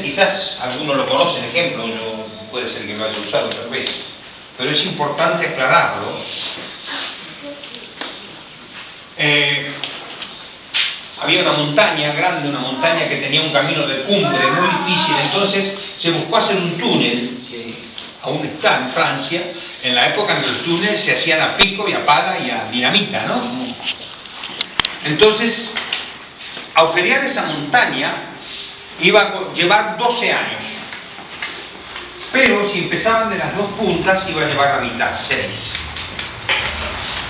Quizás algunos lo conocen, ejemplo, puede ser que lo haya usado otra vez, pero es importante aclararlo. Había una montaña grande, una montaña que tenía un camino de cumbre muy difícil, entonces se buscó hacer un túnel, que aún está en Francia, en la época en que los túneles se hacían a pico y a pala y a dinamita, ¿no? Entonces, agujerear esa montaña iba a llevar 12 años, pero si empezaban de las dos puntas iba a llevar la mitad, 6.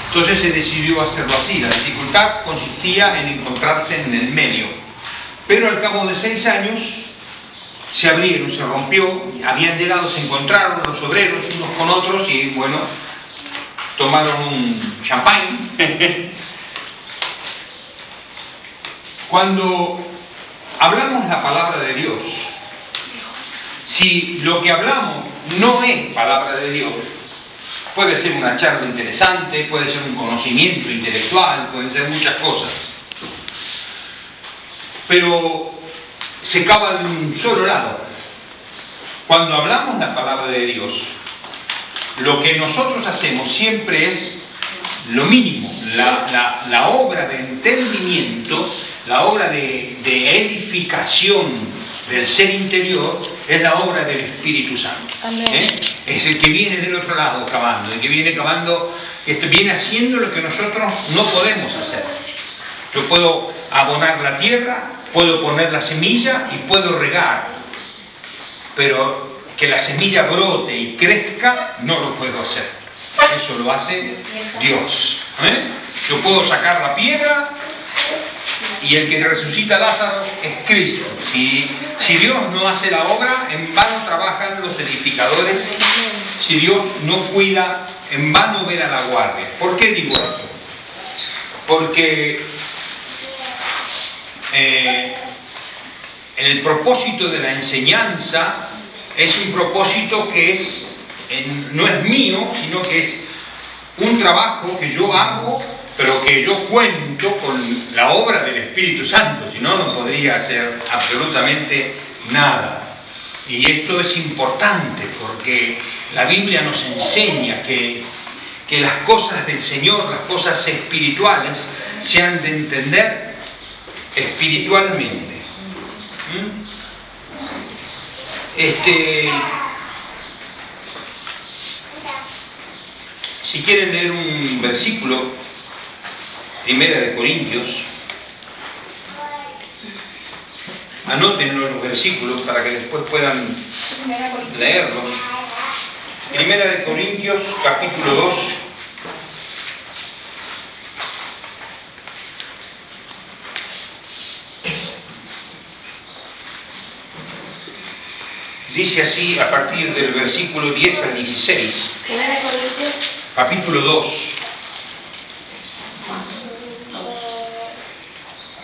Entonces se decidió hacerlo así. La dificultad consistía en encontrarse en el medio, pero al cabo de 6 años se abrieron, se rompió, habían llegado, se encontraron los obreros unos con otros y bueno, tomaron un champán. Cuando hablamos la palabra de Dios, si lo que hablamos no es palabra de Dios, puede ser una charla interesante, puede ser un conocimiento intelectual, pueden ser muchas cosas, pero se cava de un solo lado. Cuando hablamos la palabra de Dios, lo que nosotros hacemos siempre es lo mínimo, la obra de entendimiento, la obra de edificación del ser interior, es la obra del Espíritu Santo. Es el que viene del otro lado cavando, el que viene cavando, que viene haciendo lo que nosotros no podemos hacer. Yo puedo abonar la tierra, puedo poner la semilla y puedo regar, pero que la semilla brote y crezca no lo puedo hacer. Eso lo hace Dios. Yo puedo sacar la piedra y el que resucita a Lázaro es Cristo. Si Dios no hace la obra, en vano trabajan los edificadores. Si Dios no cuida, en vano vela la guardia. ¿Por qué digo esto? Porque el propósito de la enseñanza es un propósito que no es mío, sino que es un trabajo que yo hago, pero que yo cuento con la obra del Espíritu Santo, si no, no podría hacer absolutamente nada. Y esto es importante porque la Biblia nos enseña que las cosas del Señor, las cosas espirituales, se han de entender espiritualmente. Si quieren leer un versículo, 1 de Corintios, anótenlo en los versículos para que después puedan leerlos. 1 de Corintios, capítulo 2. Dice así a partir del versículo 10 al 16. Capítulo 2.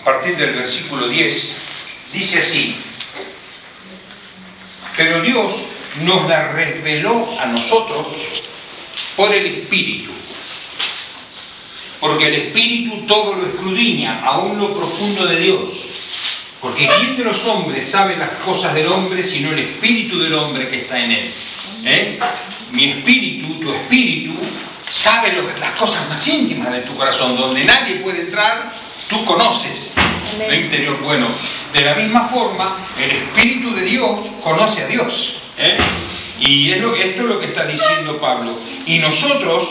A partir del versículo 10, dice así: pero Dios nos la reveló a nosotros por el Espíritu, porque el Espíritu todo lo escudriña, aún lo profundo de Dios. Porque ¿quién de los hombres sabe las cosas del hombre sino el Espíritu del hombre que está en él? Mi espíritu, tu espíritu, sabe las cosas más íntimas de tu corazón, donde nadie puede entrar, tú conoces el interior. Bueno, de la misma forma, el Espíritu de Dios conoce a Dios. Y esto es lo que está diciendo Pablo. Y nosotros,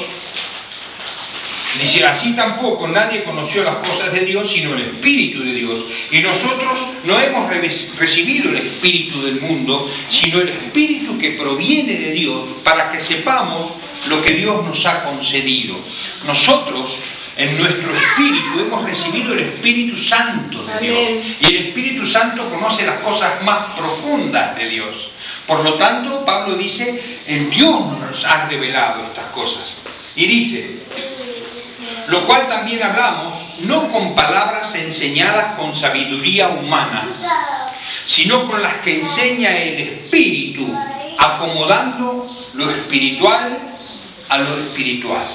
dice, así tampoco nadie conoció las cosas de Dios sino el Espíritu de Dios. Y nosotros no hemos recibido el Espíritu del mundo, sino el Espíritu que proviene de Dios, para que sepamos lo que Dios nos ha concedido. Nosotros, en nuestro espíritu, hemos recibido el Espíritu Santo de Dios. Y el Espíritu Santo conoce las cosas más profundas de Dios. Por lo tanto, Pablo dice, el Dios nos ha revelado estas cosas. Y dice, lo cual también hablamos, no con palabras enseñadas con sabiduría humana, sino con las que enseña el Espíritu, acomodando lo espiritual a lo espiritual.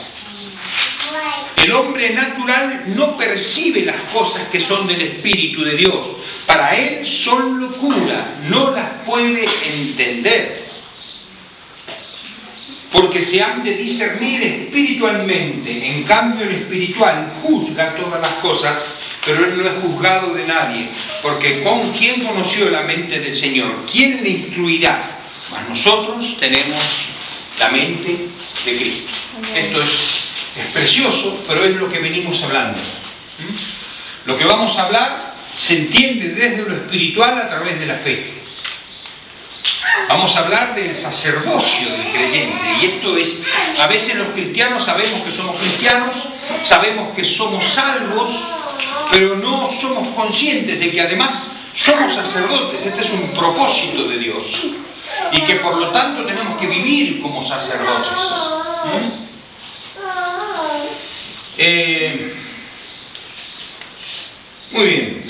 El hombre natural no percibe las cosas que son del Espíritu de Dios. Para él son locura, no las puede entender, porque se han de discernir espiritualmente. En cambio, el espiritual juzga todas las cosas, pero él no es juzgado de nadie, porque ¿quién conoció la mente del Señor? ¿Quién le instruirá? Mas nosotros tenemos la mente de Cristo. Esto es precioso, pero es lo que venimos hablando. Lo que vamos a hablar se entiende desde lo espiritual a través de la fe. Vamos a hablar del sacerdocio del creyente, y esto es, a veces los cristianos sabemos que somos cristianos, sabemos que somos salvos, pero no somos conscientes de que además somos sacerdotes. Este es un propósito de Dios, y que por lo tanto tenemos que vivir como sacerdotes. Muy bien.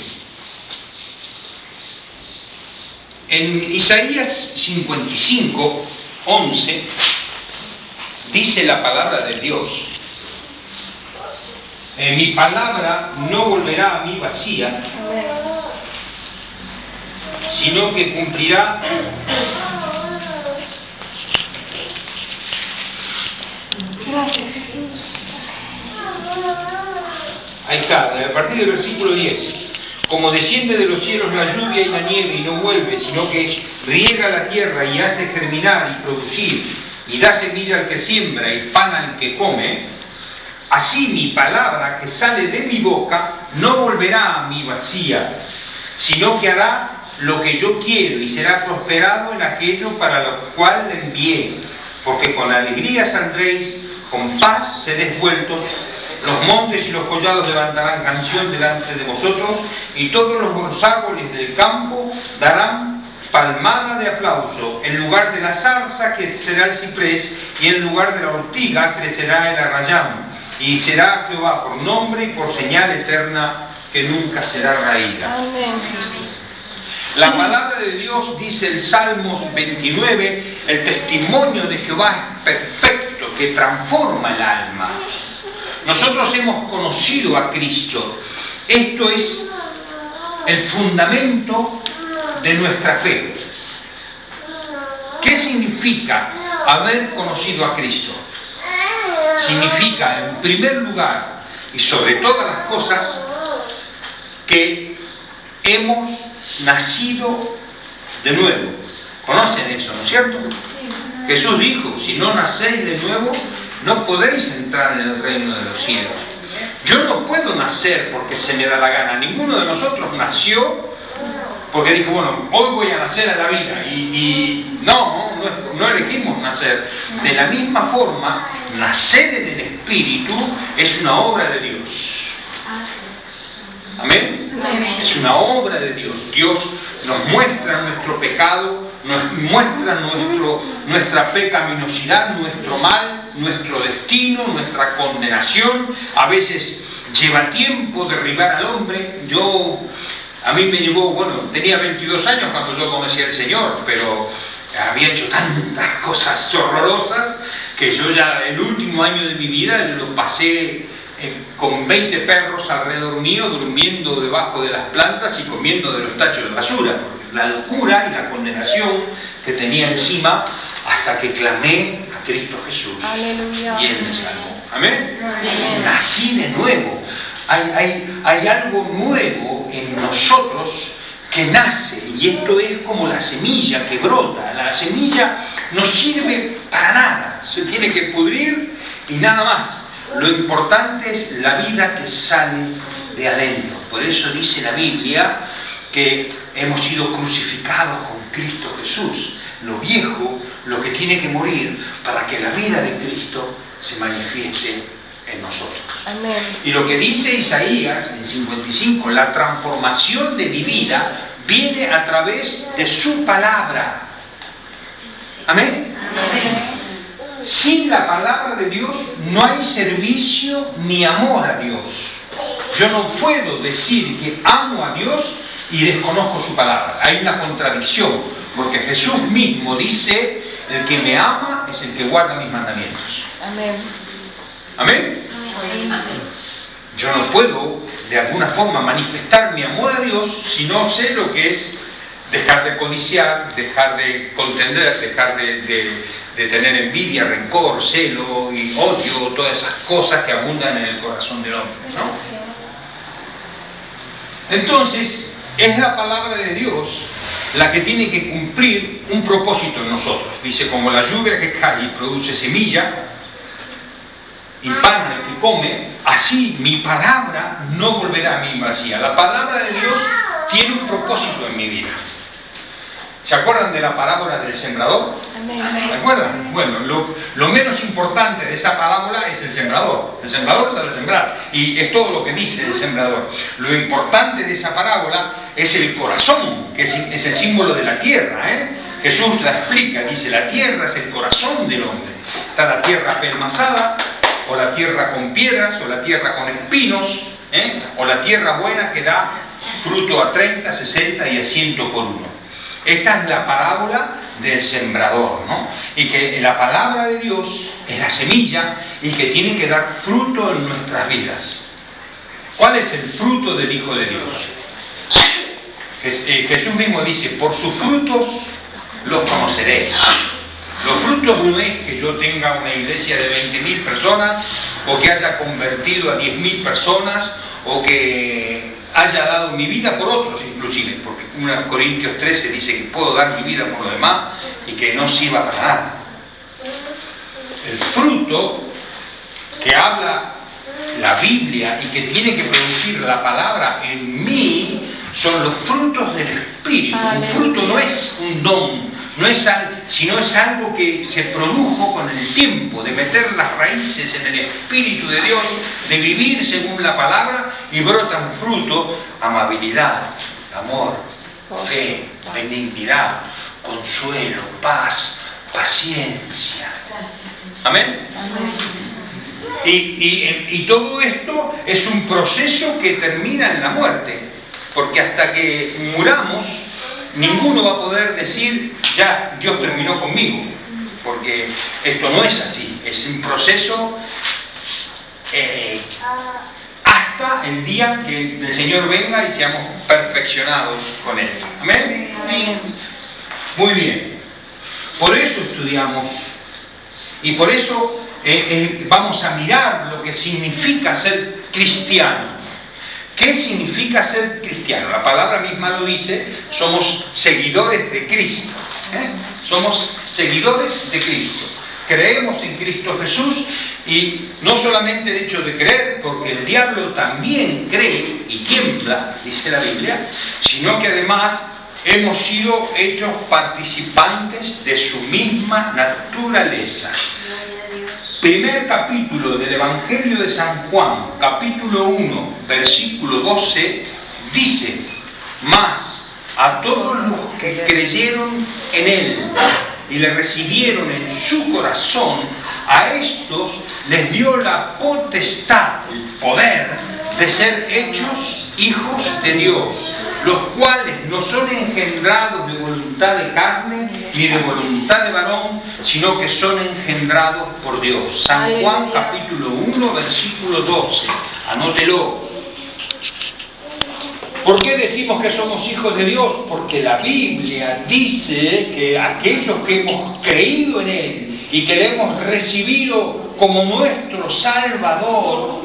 En Isaías 55, 11, dice la palabra de Dios: mi palabra no volverá a mí vacía, sino que cumplirá ahí está, a partir del versículo 10. Como desciende de los cielos la lluvia y la nieve y no vuelve, sino que riega la tierra y hace germinar y producir, y da semilla al que siembra y pan al que come, así mi palabra que sale de mi boca no volverá a mí vacía, sino que hará lo que yo quiero y será prosperado en aquello para lo cual le envié, porque con alegría saldréis, con paz seréis vueltos. Los montes y los collados levantarán canción delante de vosotros, y todos los árboles del campo darán palmada de aplauso. En lugar de la zarza que será el ciprés, y en lugar de la ortiga crecerá el arrayán. Y será Jehová por nombre y por señal eterna que nunca será raída. La palabra de Dios, dice el Salmo 29, el testimonio de Jehová es perfecto, que transforma el alma. Nosotros hemos conocido a Cristo. Esto es el fundamento de nuestra fe. ¿Qué significa haber conocido a Cristo? Significa, en primer lugar, y sobre todas las cosas, que hemos nacido de nuevo. ¿Conocen eso, no es cierto? Jesús dijo: si no nacéis de nuevo, no podéis entrar en el reino de los cielos. Yo no puedo nacer porque se me da la gana. Ninguno de nosotros nació porque dijo: bueno, hoy voy a nacer a la vida. Y no elegimos nacer. De la misma forma, nacer en el Espíritu es una obra de Dios. ¿Amén? Es una obra de Dios. Dios nos muestra nuestro pecado, nos muestra nuestra pecaminosidad, nuestro mal, nuestro destino, nuestra condenación. A veces lleva tiempo derribar al hombre. A mí me llevó, tenía 22 años cuando yo conocí al Señor, pero había hecho tantas cosas horrorosas que yo ya el último año de mi vida lo pasé con 20 perros alrededor mío, durmiendo debajo de las plantas y comiendo de los tachos de basura. La locura y la condenación que tenía encima, hasta que clamé a Cristo Jesús. Aleluya. Y Él me salvó. ¿Amén? Amén. Nací de nuevo. Hay algo nuevo en nosotros que nace, y esto es como la semilla que brota. La semilla no sirve para nada, se tiene que pudrir y nada más. Lo importante es la vida que sale de adentro. Por eso dice la Biblia que hemos sido crucificados con Cristo Jesús. Lo viejo, lo que tiene que morir para que la vida de Cristo se manifieste en nosotros. Amén. Y lo que dice Isaías en 55, la transformación de mi vida viene a través de su palabra. Amén. Amén. Sin la palabra de Dios no hay servicio ni amor a Dios. Yo no puedo decir que amo a Dios y desconozco su palabra. Hay una contradicción, porque Jesús mismo dice: el que me ama es el que guarda mis mandamientos. Amén. ¿Amén? Amén. Yo no puedo de alguna forma manifestar mi amor a Dios si no sé lo que es dejar de codiciar, dejar de contender, dejar de tener envidia, rencor, celo y odio, todas esas cosas que abundan en el corazón del hombre, ¿no? Entonces, es la palabra de Dios la que tiene que cumplir un propósito en nosotros. Dice, como la lluvia que cae y produce semilla y pan al que come, así mi palabra no volverá a mí vacía. La palabra de Dios tiene un propósito en mi vida. ¿Se acuerdan de la parábola del sembrador? ¿Se acuerdan? Bueno, lo menos importante de esa parábola es el sembrador. El sembrador sabe sembrar, y es todo lo que dice el sembrador. Lo importante de esa parábola es el corazón, que es el símbolo de la tierra, Jesús la explica, dice, la tierra es el corazón del hombre. Está la tierra apelmazada, o la tierra con piedras, o la tierra con espinos, o la tierra buena que da fruto a 30, 60 y a 100 por uno. Esta es la parábola del sembrador, ¿no? Y que la palabra de Dios es la semilla y que tiene que dar fruto en nuestras vidas. ¿Cuál es el fruto del Hijo de Dios? Jesús mismo dice, por sus frutos los conoceréis. Los frutos no es que yo tenga una iglesia de 20.000 personas, o que haya convertido a 10.000 personas, o que haya dado mi vida por otros inclusive, porque 1 Corintios 13 dice que puedo dar mi vida por los demás y que no sirva para nada. El fruto que habla la Biblia y que tiene que producir la palabra en mí son los frutos del Espíritu. Un fruto no es un don, sino es algo que se produjo con el tiempo, de meter las raíces en el Espíritu de Dios, de vivir según la palabra, y brotan fruto, amabilidad, amor, fe, benignidad, consuelo, paz, paciencia. ¿Amén? Y todo esto es un proceso que termina en la muerte, porque hasta que muramos, ninguno va a poder decir, ya, Dios terminó conmigo, porque esto no es así, es un proceso hasta el día que el Señor venga y seamos perfeccionados con Él. ¿Amén? Muy bien. Por eso estudiamos, y por eso vamos a mirar lo que significa ser cristiano. ¿Qué significa ser cristiano? La palabra misma lo dice, somos seguidores de Cristo. Somos seguidores de Cristo. Creemos en Cristo Jesús, y no solamente el hecho de creer, porque el diablo también cree y tiembla, dice la Biblia, sino que además hemos sido hechos participantes de su misma naturaleza. Primer capítulo del Evangelio de San Juan, capítulo 1, versículo 12, dice, mas a todos los que creyeron en Él y le recibieron en su corazón, a estos les dio la potestad, el poder de ser hechos hijos de Dios, los cuales no son engendrados de voluntad de carne ni de voluntad de varón, sino que son engendrados por Dios. San Juan capítulo 1, versículo 12. Anótelo. ¿Por qué decimos que somos hijos de Dios? Porque la Biblia dice que aquellos que hemos creído en Él y que le hemos recibido como nuestro Salvador,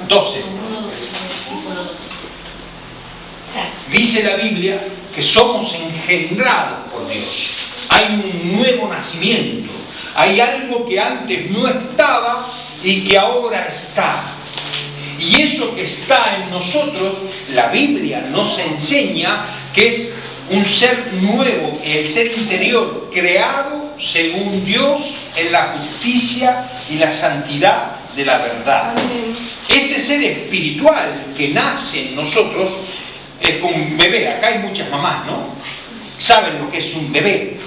12. Dice la Biblia que somos engendrados por Dios. Hay un nuevo nacimiento. Hay algo que antes no estaba y que ahora está. Y eso que está en nosotros, la Biblia nos enseña que es un ser nuevo, el ser interior, creado según Dios en la justicia y la santidad de la verdad. Ese ser espiritual que nace en nosotros es como un bebé. Acá hay muchas mamás, ¿no? Saben lo que es un bebé.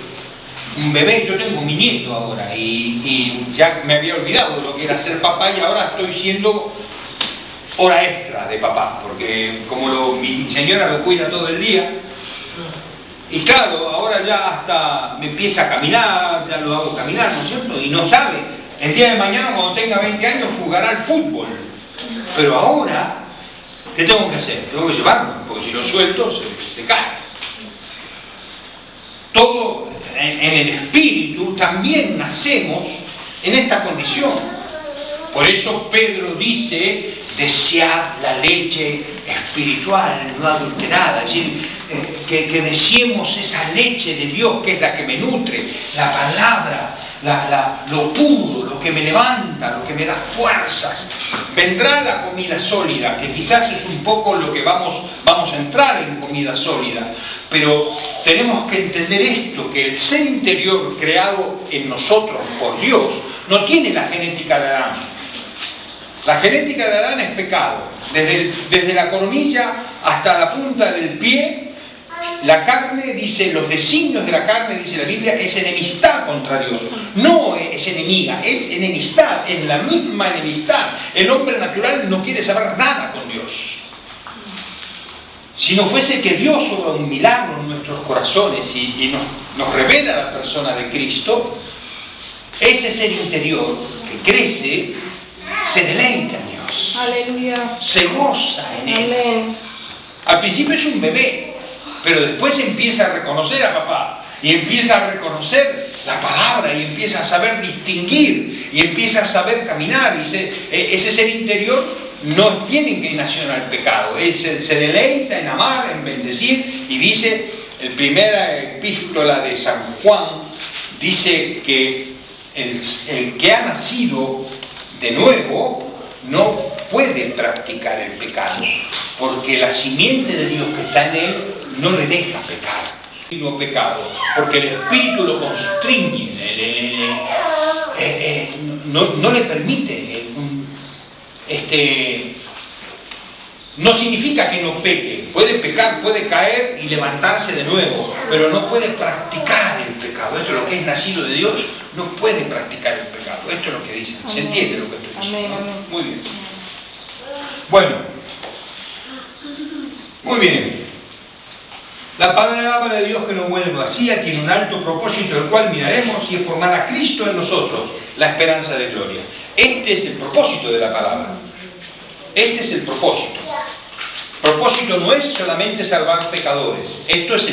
Un bebé, yo tengo mi nieto ahora y ya me había olvidado de lo que era ser papá, y ahora estoy siendo hora extra de papá, porque como mi señora lo cuida todo el día, y claro, ahora ya hasta me empieza a caminar, ya lo hago caminar, ¿no es cierto? Y no sabe, el día de mañana cuando tenga 20 años jugará al fútbol, pero ahora, ¿qué tengo que hacer? Tengo que llevarlo, porque si lo suelto pecar. Todo en el espíritu también nacemos en esta condición. Por eso Pedro dice: desear la leche espiritual, no adulterada, es decir, que deseemos esa leche de Dios que es la que me nutre, la palabra, lo puro, lo que me levanta, lo que me da fuerzas. Vendrá la comida sólida, que quizás es un poco lo que vamos a entrar en comida sólida, pero tenemos que entender esto, que el ser interior creado en nosotros por Dios no tiene la genética de Adán. La genética de Adán es pecado. Desde la coronilla hasta la punta del pie, la carne, dice, los designios de la carne, dice la Biblia, es enemistad contra Dios. No es enemiga, es enemistad, es la misma enemistad. El hombre natural no quiere saber nada con Dios. Si no fuese que Dios obra un milagro en nuestros corazones y nos revela la persona de Cristo, ese ser interior que crece se deleita en Dios. Aleluya. Se goza en Él. Amén. Al principio es un bebé, pero después empieza a reconocer a papá y empieza a reconocer la palabra y empieza a saber distinguir y empieza a saber caminar. Y ese ser interior no tiene inclinación al pecado, se deleita en amar, en bendecir. Y dice el primera epístola de San Juan, dice que el que ha nacido de nuevo no puede practicar el pecado, porque la simiente de Dios que está en él no le deja pecar. No pecado, porque el espíritu lo constriñe, no le permite. No significa que no peque, puede pecar, puede caer y levantarse de nuevo, pero no puede practicar el pecado. Esto es lo que es nacido de Dios, no puede practicar el pecado. Esto es lo que dice. ¿Se entiende lo que estoy diciendo? Amén. Muy bien. Bueno, muy bien. La palabra de Dios que no vuelve vacía tiene un alto propósito, el cual miraremos, y es formar a Cristo en nosotros, la esperanza de gloria. Este es el propósito de la palabra. Este es el propósito. El propósito no es solamente salvar pecadores. Esto es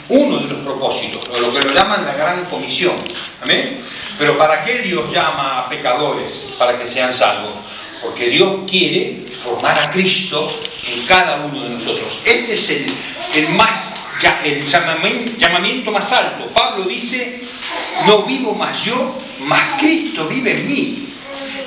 uno de los propósitos, o lo que lo llaman la gran comisión. ¿Amén? Pero ¿para qué Dios llama a pecadores? Para que sean salvos. Porque Dios quiere formar a Cristo en cada uno de nosotros. Este es el llamamiento más alto. Pablo dice: no vivo más yo, mas Cristo vive en mí.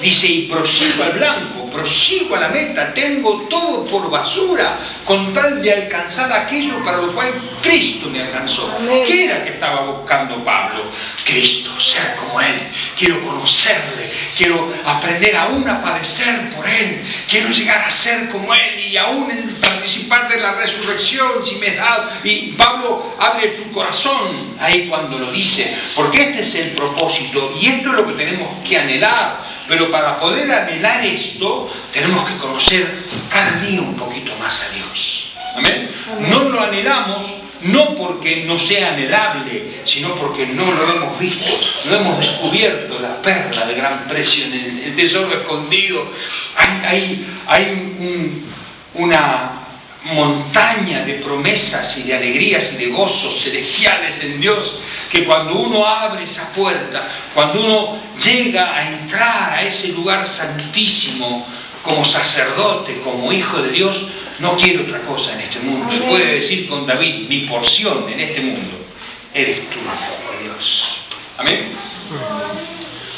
Dice: y prosigo al blanco, prosigo a la meta, tengo todo por basura, con tal de alcanzar aquello para lo cual Cristo me alcanzó. Amén. ¿Qué era que estaba buscando Pablo? Cristo, ser como Él. Quiero conocerle, quiero aprender aún a padecer por Él, quiero llegar a ser como Él y aún participar de la resurrección si me es dado. Y Pablo abre su corazón ahí cuando lo dice, porque este es el propósito y esto es lo que tenemos que anhelar. Pero para poder anhelar esto, tenemos que conocer cada día un poquito más a Dios. ¿Amén? Amén. No lo anhelamos, no porque no sea anhelable, sino porque no lo hemos visto, no hemos descubierto la perla de gran precio en el tesoro escondido. Hay una montaña de promesas y de alegrías y de gozos celestiales en Dios, que cuando uno abre esa puerta, cuando uno llega a entrar a ese lugar santísimo como sacerdote, como hijo de Dios, no quiere otra cosa en este mundo. Amén. Él puede decir con David: mi porción en este mundo eres tú, Hijo de Dios. Amén.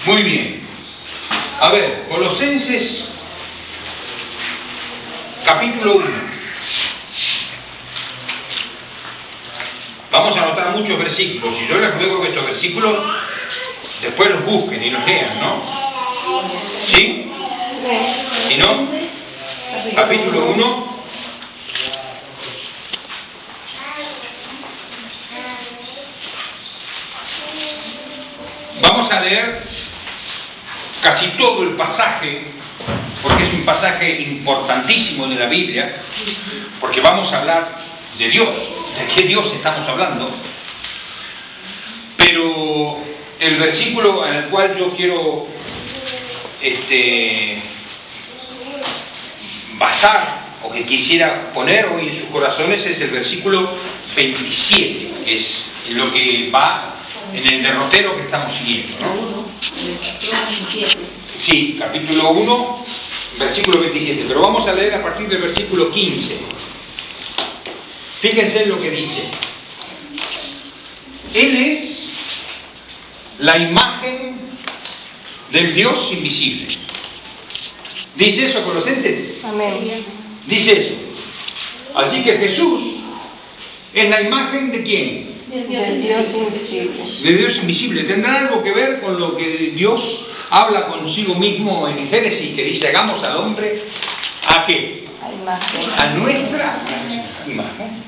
Muy bien. A ver, Colosenses capítulo 1. Vamos a anotar muchos versículos y yo les ruego que estos versículos después los busquen y los lean, ¿no? ¿Sí? ¿Y no? Capítulo 1. Vamos a leer casi todo el pasaje, porque es un pasaje importantísimo de la Biblia, porque vamos a hablar de Dios, de qué Dios estamos hablando. Pero el versículo en el cual yo quiero basar o que quisiera poner hoy en sus corazones es el versículo 27, que es lo que va en el derrotero que estamos siguiendo, ¿no? Sí, capítulo 1, versículo 27, pero vamos a leer a partir del versículo 15. Fíjense en lo que dice. Él es la imagen del Dios invisible. ¿Dice eso, Colosenses? Amén. Dice eso. Así que Jesús es la imagen de ¿quién? Del Dios invisible. De Dios invisible. ¿Tendrá algo que ver con lo que Dios habla consigo mismo en Génesis, que dice, hagamos al hombre ¿a qué? A nuestra imagen.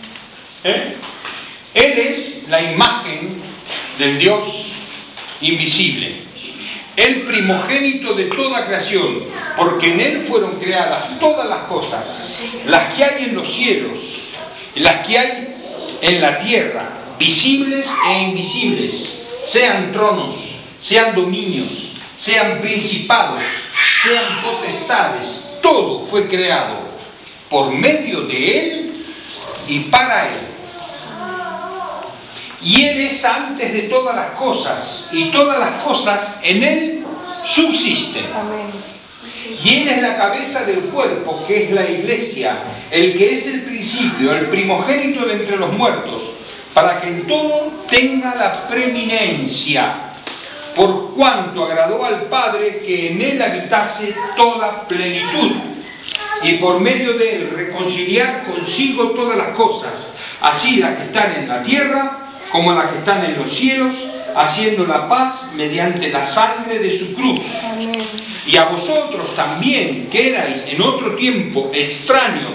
Él es la imagen del Dios invisible, el primogénito de toda creación, porque en Él fueron creadas todas las cosas, las que hay en los cielos, las que hay en la tierra, visibles e invisibles, sean tronos, sean dominios, sean principados, sean potestades, todo fue creado por medio de Él y para Él. Y Él es antes de todas las cosas, y todas las cosas en Él subsisten. Amén. Y Él es la cabeza del cuerpo, que es la iglesia, el que es el principio, el primogénito de entre los muertos, para que en todo tenga la preeminencia, por cuanto agradó al Padre que en Él habitase toda plenitud, y por medio de Él reconciliar consigo todas las cosas, así las que están en la tierra como las que están en los cielos, haciendo la paz mediante la sangre de su cruz. Amén. Y a vosotros también, que erais en otro tiempo extraños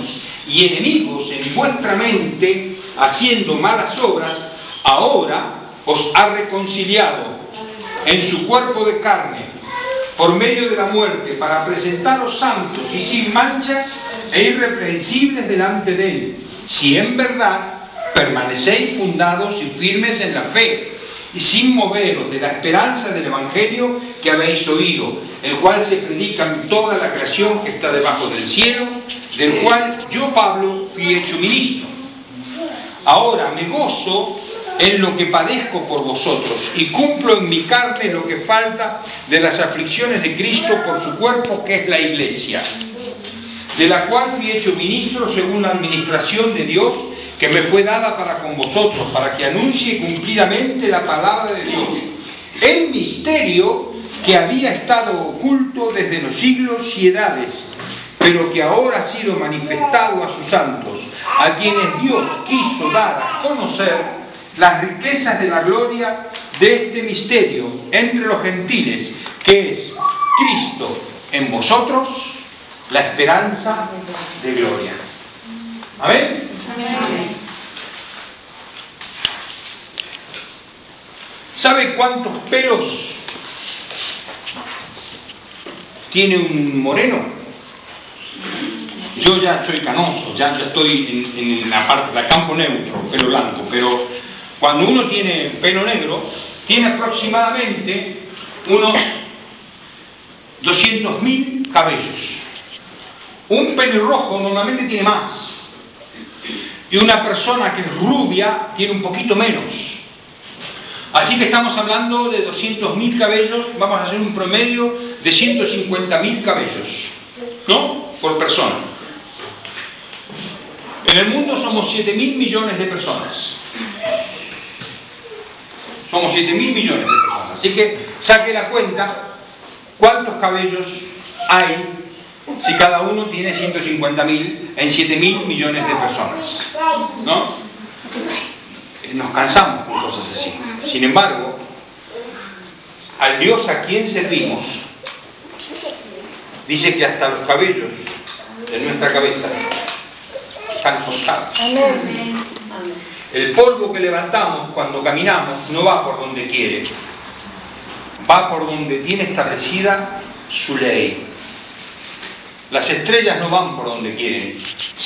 y enemigos en vuestra mente, haciendo malas obras, ahora os ha reconciliado en su cuerpo de carne, por medio de la muerte, para presentaros santos y sin manchas e irreprensibles delante de Él, si en verdad permanecéis fundados y firmes en la fe, y sin moveros de la esperanza del Evangelio que habéis oído, el cual se predica en toda la creación que está debajo del cielo, del cual yo, Pablo, fui hecho ministro. Ahora me gozo en lo que padezco por vosotros, y cumplo en mi carne lo que falta de las aflicciones de Cristo por su cuerpo, que es la Iglesia, de la cual fui hecho ministro según la administración de Dios, que me fue dada para con vosotros, para que anuncie cumplidamente la palabra de Dios, el misterio que había estado oculto desde los siglos y edades, pero que ahora ha sido manifestado a sus santos, a quienes Dios quiso dar a conocer las riquezas de la gloria de este misterio entre los gentiles, que es Cristo en vosotros, la esperanza de gloria. ¿Amén? ¿Sabe cuántos pelos tiene un moreno? Yo ya soy canoso, ya estoy en la parte de campo neutro, pelo blanco, pero cuando uno tiene pelo negro, tiene aproximadamente unos 200.000 cabellos. Un pelirrojo normalmente tiene más. Y una persona que es rubia tiene un poquito menos. Así que estamos hablando de 200.000 cabellos, vamos a hacer un promedio de 150.000 cabellos, ¿no? Por persona. En el mundo somos 7.000 millones de personas. Somos 7.000 millones de personas. Así que saque la cuenta cuántos cabellos hay si cada uno tiene 150.000 en 7.000 millones de personas, ¿no? Nos cansamos con cosas así. Sin embargo, al Dios a quien servimos, dice que hasta los cabellos de nuestra cabeza están contados. Amén. El polvo que levantamos cuando caminamos no va por donde quiere, va por donde tiene establecida su ley. Las estrellas no van por donde quieren,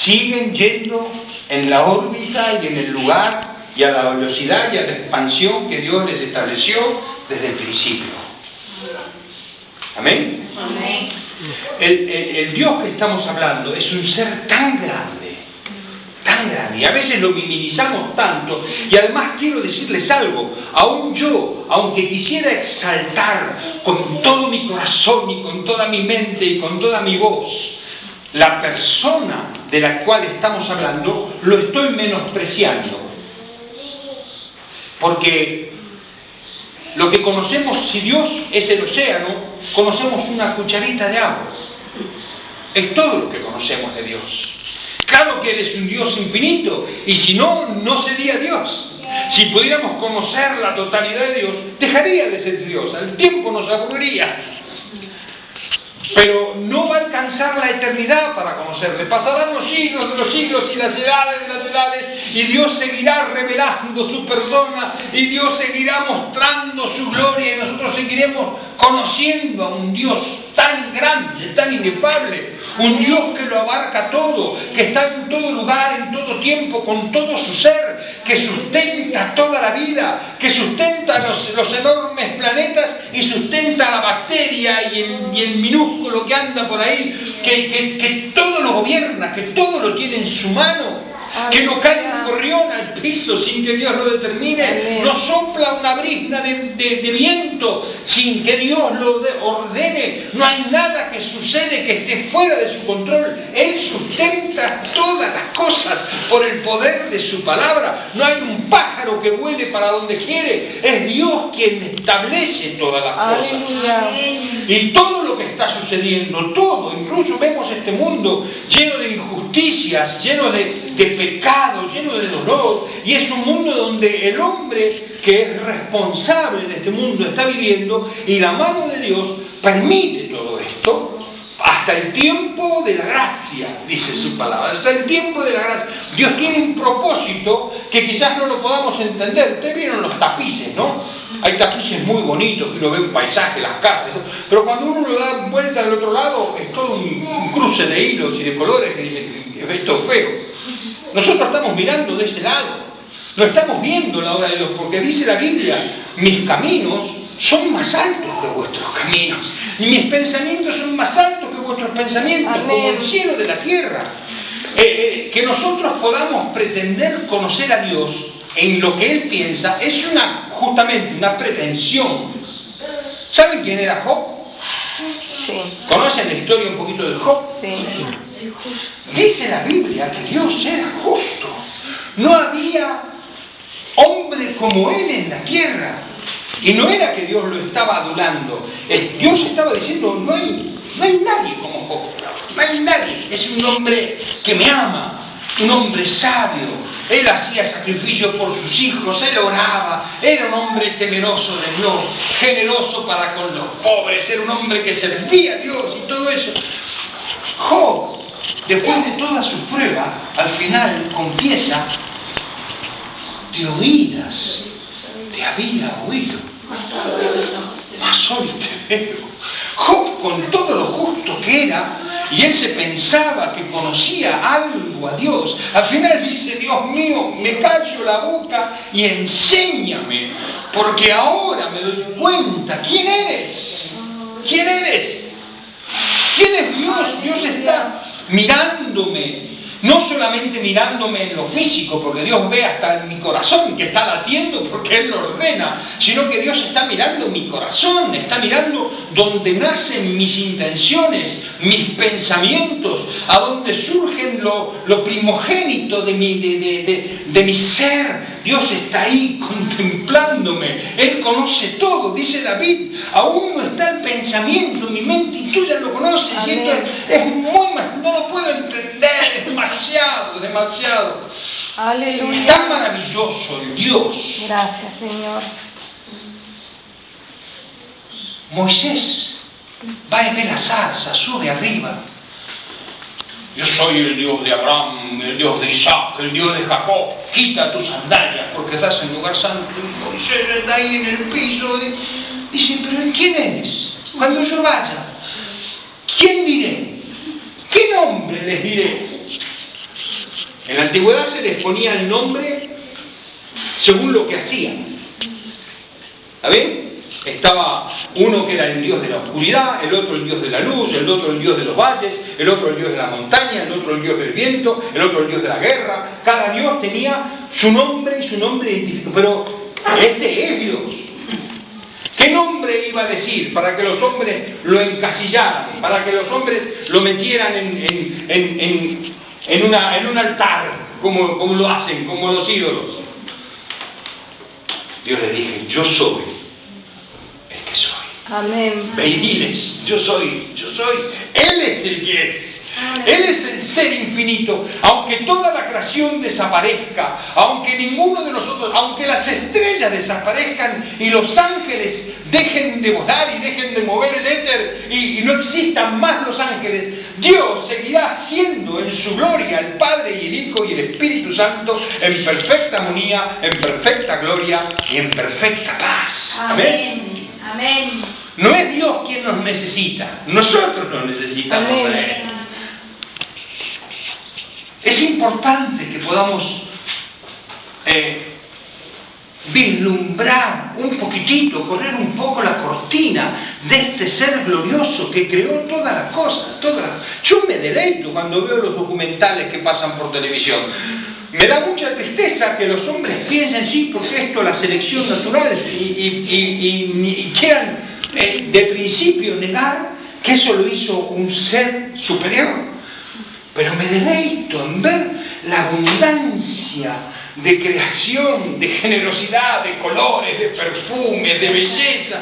siguen yendo en la órbita y en el lugar y a la velocidad y a la expansión que Dios les estableció desde el principio. ¿Amén? Amén. El Dios que estamos hablando es un ser tan grande, y a veces lo minimizamos tanto, y además quiero decirles algo, aún yo, aunque quisiera exaltar con todo mi corazón y con toda mi mente y con toda mi voz la persona de la cual estamos hablando, lo estoy menospreciando, porque lo que conocemos, si Dios es el océano, conocemos una cucharita de agua, es todo lo que conocemos de Dios. Claro que Él es un Dios infinito, y si no, no sería Dios. Si pudiéramos conocer la totalidad de Dios, dejaría de ser Dios, el tiempo nos aburriría. Pero no va a alcanzar la eternidad para conocerle. Pasarán los siglos de los siglos y las edades de las edades, y Dios seguirá revelando su persona, y Dios seguirá mostrando su gloria, y nosotros seguiremos conociendo a un Dios tan grande, tan inefable, un Dios que lo abarca todo, que está en todo lugar, en todo tiempo, con todo su ser, que sustenta toda la vida, que sustenta los enormes planetas y sustenta la bacteria y el minúsculo que anda por ahí, que todo lo gobierna, que todo lo tiene en su mano, que no cae un gorrión al piso sin que Dios lo determine, no sopla una brizna de viento sin que Dios lo ordene, no hay nada que sucede que esté fuera de su control. Él sustenta todas las cosas por el poder de su palabra. No hay un pájaro que vuele para donde quiere, es Dios quien establece todas las cosas. Y todo lo que está sucediendo, todo, incluso vemos este mundo lleno de injusticias, lleno de pecado, lleno de dolor, y es un mundo donde el hombre que es responsable de este mundo está viviendo, y la mano de Dios permite todo esto hasta el tiempo de la gracia, dice su palabra, hasta el tiempo de la gracia. Dios tiene un propósito que quizás no lo podamos entender. Ustedes vieron los tapices, ¿no? Hay tapices muy bonitos, que uno ve un paisaje, las casas, ¿no? Pero cuando uno lo da vuelta al otro lado, es todo un cruce de hilos y de colores que es todo feo. Nosotros estamos mirando de ese lado, no estamos viendo la obra de Dios, porque dice la Biblia, mis caminos son más altos que vuestros caminos, y mis pensamientos son más altos que vuestros pensamientos. Amén. Como el cielo de la tierra. Que nosotros podamos pretender conocer a Dios en lo que Él piensa es justamente una pretensión. ¿Saben quién era Job? Sí. ¿Conocen la historia un poquito de Job? Sí. Dice la Biblia que Dios era justo. No había hombre como Él en la tierra. Y no era que Dios lo estaba adulando. Dios estaba diciendo, no hay nadie como Job. No hay nadie. Es un hombre que me ama, un hombre sabio. Él hacía sacrificio por sus hijos, él oraba, era un hombre temeroso de Dios, generoso para con los pobres, era un hombre que servía a Dios y todo eso. Job, después de toda su prueba, al final confiesa, de oídas te había oído, mas hoy te veo. Job, con todo lo justo que era, y él se pensaba que conocía algo a Dios, al final dice, Dios mío, me callo la boca y enséñame, porque ahora me doy cuenta, ¿quién eres? ¿Quién eres? ¿Quién es Dios? Dios está mirándome, no solamente mirándome en lo físico, porque Dios ve hasta en mi corazón que está latiendo porque Él lo ordena, sino que Dios está mirando mi corazón, está mirando donde nacen mis intenciones, mis pensamientos, a donde surgen lo primogénito de mi ser. Dios está ahí contemplándome, Él conoce todo, dice David, aún no está el pensamiento en mi mente y tú ya lo conoces. Y esto es muy más, no lo puedo entender, es demasiado. Aleluya. Tan maravilloso el Dios. Gracias, Señor. Moisés va y ve la zarza, sube arriba. Yo soy el Dios de Abraham, el Dios de Isaac, el Dios de Jacob. Quita tus sandalias porque estás en lugar santo. Y Moisés está ahí en el piso. Dice, pero ¿quién eres? Cuando yo vaya, ¿quién diré? ¿Qué nombre les diré? En la antigüedad se les ponía el nombre según lo que hacían. ¿Está bien? Estaba uno que era el Dios de la oscuridad, el otro el Dios de la luz, el otro el Dios de los valles, el otro el Dios de la montaña, el otro el Dios del viento, el otro el Dios de la guerra. Cada Dios tenía su nombre y su nombre identificado. Pero este es Dios. ¿Qué nombre iba a decir para que los hombres lo encasillaran, para que los hombres lo metieran en un altar, como lo hacen, como los ídolos? Dios le dije, yo soy el que soy. Amén. Ve y diles, yo soy. Él es el que es. Él es el ser infinito. Aunque toda la creación desaparezca, aunque ninguno de nosotros, aunque las estrellas desaparezcan y los ángeles dejen de volar y dejen de mover el éter y no existan más los ángeles, Dios seguirá siendo en su gloria el Padre y el Hijo y el Espíritu Santo en perfecta armonía, en perfecta gloria y en perfecta paz. Amén. Amén. No es Dios quien nos necesita, nosotros nos necesitamos a Él. Es importante que podamos vislumbrar un poquitito, correr un poco la cortina de este ser glorioso que creó todas las cosas. Yo me deleito cuando veo los documentales que pasan por televisión. Me da mucha tristeza que los hombres piensen, sí, porque esto la selección natural y quieran de principio negar que eso lo hizo un ser superior. Pero me deleito en ver la abundancia de creación, de generosidad, de colores, de perfumes, de belleza.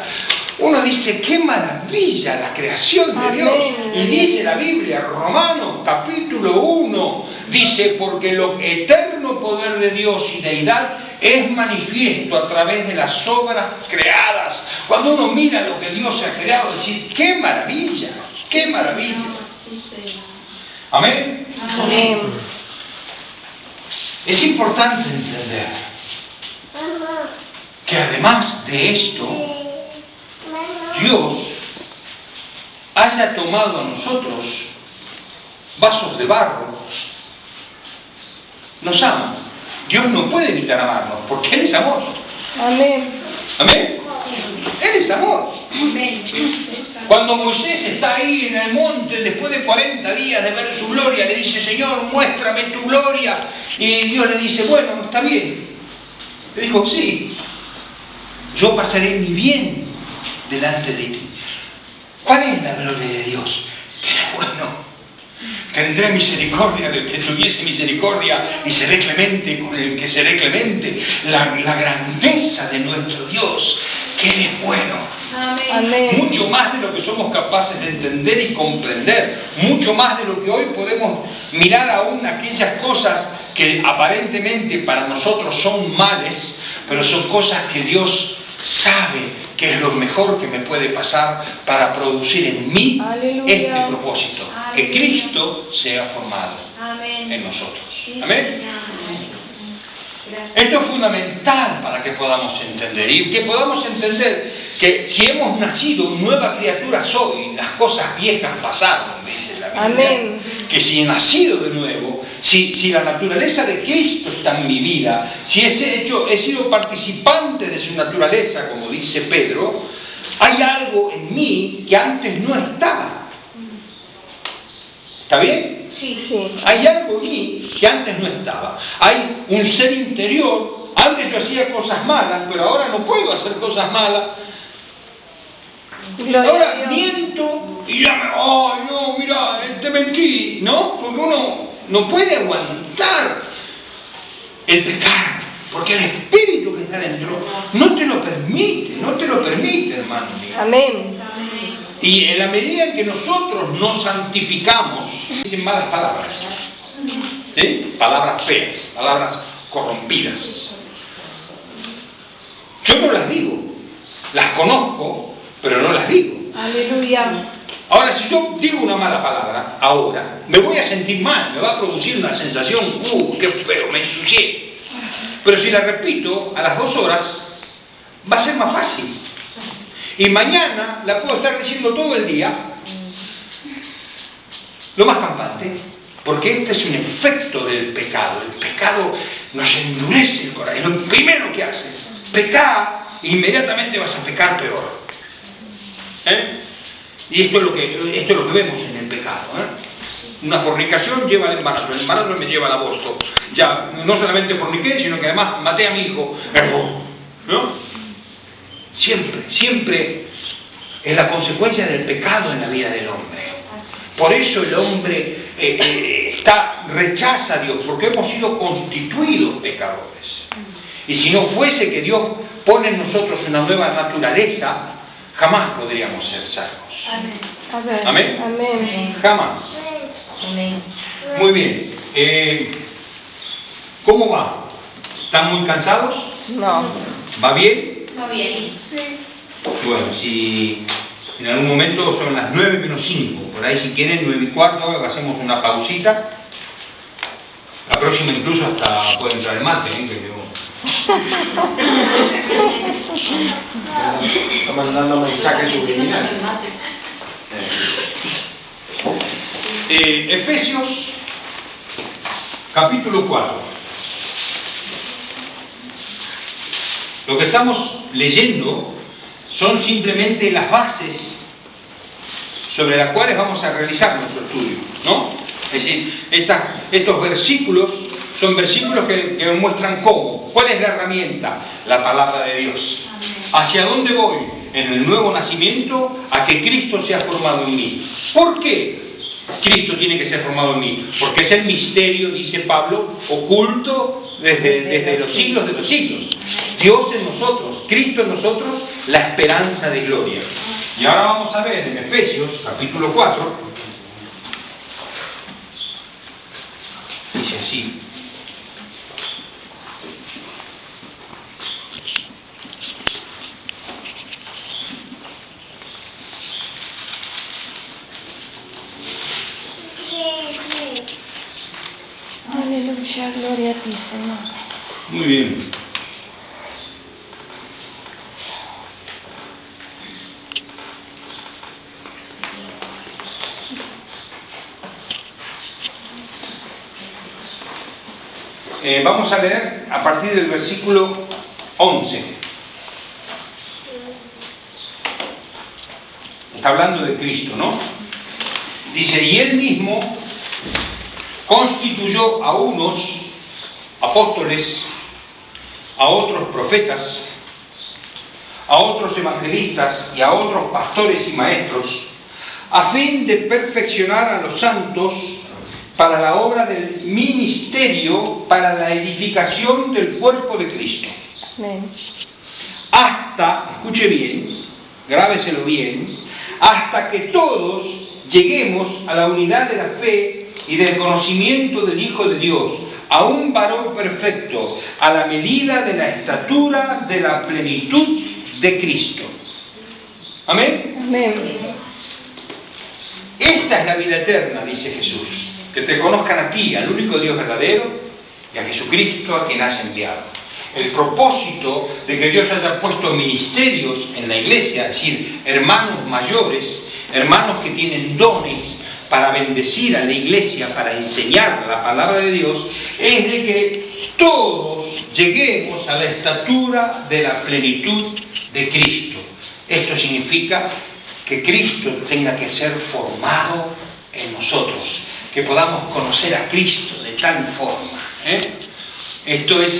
Uno dice, qué maravilla la creación de Dios. Y dice la Biblia, Romanos capítulo 1, dice, porque el eterno poder de Dios y deidad es manifiesto a través de las obras creadas. Cuando uno mira lo que Dios ha creado, decir, qué maravilla, qué maravilla. Amén. Amén. Es importante entender que además de esto, Dios haya tomado a nosotros vasos de barro, nos ama. Dios no puede evitar amarnos, porque Él es amor. Amén. Amén. Él es amor. Amén. Cuando Moisés está ahí en el monte, después de 40 días de ver su gloria, le dice, Señor, muéstrame tu gloria. Y Dios le dice, bueno, está bien. Le dijo, sí, yo pasaré mi bien delante de ti. ¿Cuál es la gloria de Dios? Que es bueno. Tendré misericordia del que tuviese misericordia y seré clemente con el que seré clemente. La grandeza de nuestro Dios, que Él es bueno. Amén. Mucho más de lo que somos capaces de entender y comprender, mucho más de lo que hoy podemos mirar aún aquellas cosas que aparentemente para nosotros son males, pero son cosas que Dios sabe que es lo mejor que me puede pasar para producir en mí este propósito, que Cristo sea formado en nosotros. Amén. Esto es fundamental para que podamos entender, y que podamos entender que si hemos nacido nueva criatura soy, las cosas viejas pasaron, dice la Biblia. Amén. Que si he nacido de nuevo, si la naturaleza de Cristo está en mi vida, si he sido participante de su naturaleza, como dice Pedro, hay algo en mí que antes no estaba. ¿Está bien? Sí. Hay algo en mí que antes no estaba. Hay un ser interior. Antes yo hacía cosas malas, pero ahora no puedo hacer cosas malas. Ahora miento y ya no, mira, te mentí, ¿no? Porque uno no puede aguantar el pecado, porque el espíritu que está dentro no te lo permite, hermano. Amén. Y en la medida en que nosotros nos santificamos, dicen malas palabras, ¿sí? Palabras feas, palabras corrompidas. Yo no las digo, las conozco, pero no las digo. Aleluya. Ahora, si yo digo una mala palabra, ahora, me voy a sentir mal, me va a producir una sensación, qué feo, me ensucié. Pero si la repito a las 2 horas, va a ser más fácil. Y mañana la puedo estar diciendo todo el día, lo más campante, porque este es un efecto del pecado. El pecado nos endurece el corazón. Lo primero que haces, pecar, inmediatamente vas a pecar peor. Y esto es lo que vemos en el pecado. Una fornicación lleva al embarazo, el embarazo me lleva al aborto. Ya, no solamente forniqué, sino que además maté a mi hijo. ¿No? Siempre es la consecuencia del pecado en la vida del hombre. Por eso el hombre rechaza a Dios, porque hemos sido constituidos pecadores. Y si no fuese que Dios pone en nosotros una nueva naturaleza, jamás podríamos ser salvos. Amén. ¿Amén? Jamás. Amén. Muy bien. ¿Cómo va? ¿Están muy cansados? No. ¿Va bien? Va bien. Bueno, si en algún momento son las 9:05, por ahí si quieren 9:15, hacemos una pausita. La próxima incluso hasta puede entrar el mate, que yo... Está mandando mensajes subliminales. Efesios, capítulo 4. Lo que estamos leyendo son simplemente las bases sobre las cuales vamos a realizar nuestro estudio, ¿no? Es decir, estos versículos son versículos que nos muestran cómo, cuál es la herramienta, la palabra de Dios. ¿Hacia dónde voy? En el nuevo nacimiento, a que Cristo sea formado en mí. ¿Por qué Cristo tiene que ser formado en mí? Porque es el misterio, dice Pablo, oculto desde los siglos de los siglos. Dios en nosotros, Cristo en nosotros, la esperanza de gloria. Y ahora vamos a ver en Efesios, capítulo 4, dice así. Aleluya, gloria a ti, Señor. Muy bien. Vamos a leer a partir del versículo 11. Está hablando de Cristo, ¿no? Dice, y Él mismo constituyó a unos apóstoles, a otros profetas, a otros evangelistas y a otros pastores y maestros, a fin de perfeccionar a los santos para la obra del ministerio, para la edificación del cuerpo de Cristo. Amén. Hasta, escuche bien, grábeselo bien, hasta que todos lleguemos a la unidad de la fe y del conocimiento del Hijo de Dios, a un varón perfecto, a la medida de la estatura de la plenitud de Cristo. Amén. Amén. Esta es la vida eterna, dice Jesús, que te conozcan a ti, al único Dios verdadero, y a Jesucristo, a quien has enviado. El propósito de que Dios haya puesto ministerios en la iglesia, es decir, hermanos mayores, hermanos que tienen dones para bendecir a la iglesia, para enseñar la palabra de Dios, es de que todos lleguemos a la estatura de la plenitud de Cristo. Esto significa que Cristo tenga que ser formado en nosotros, que podamos conocer a Cristo de tal forma. Esto es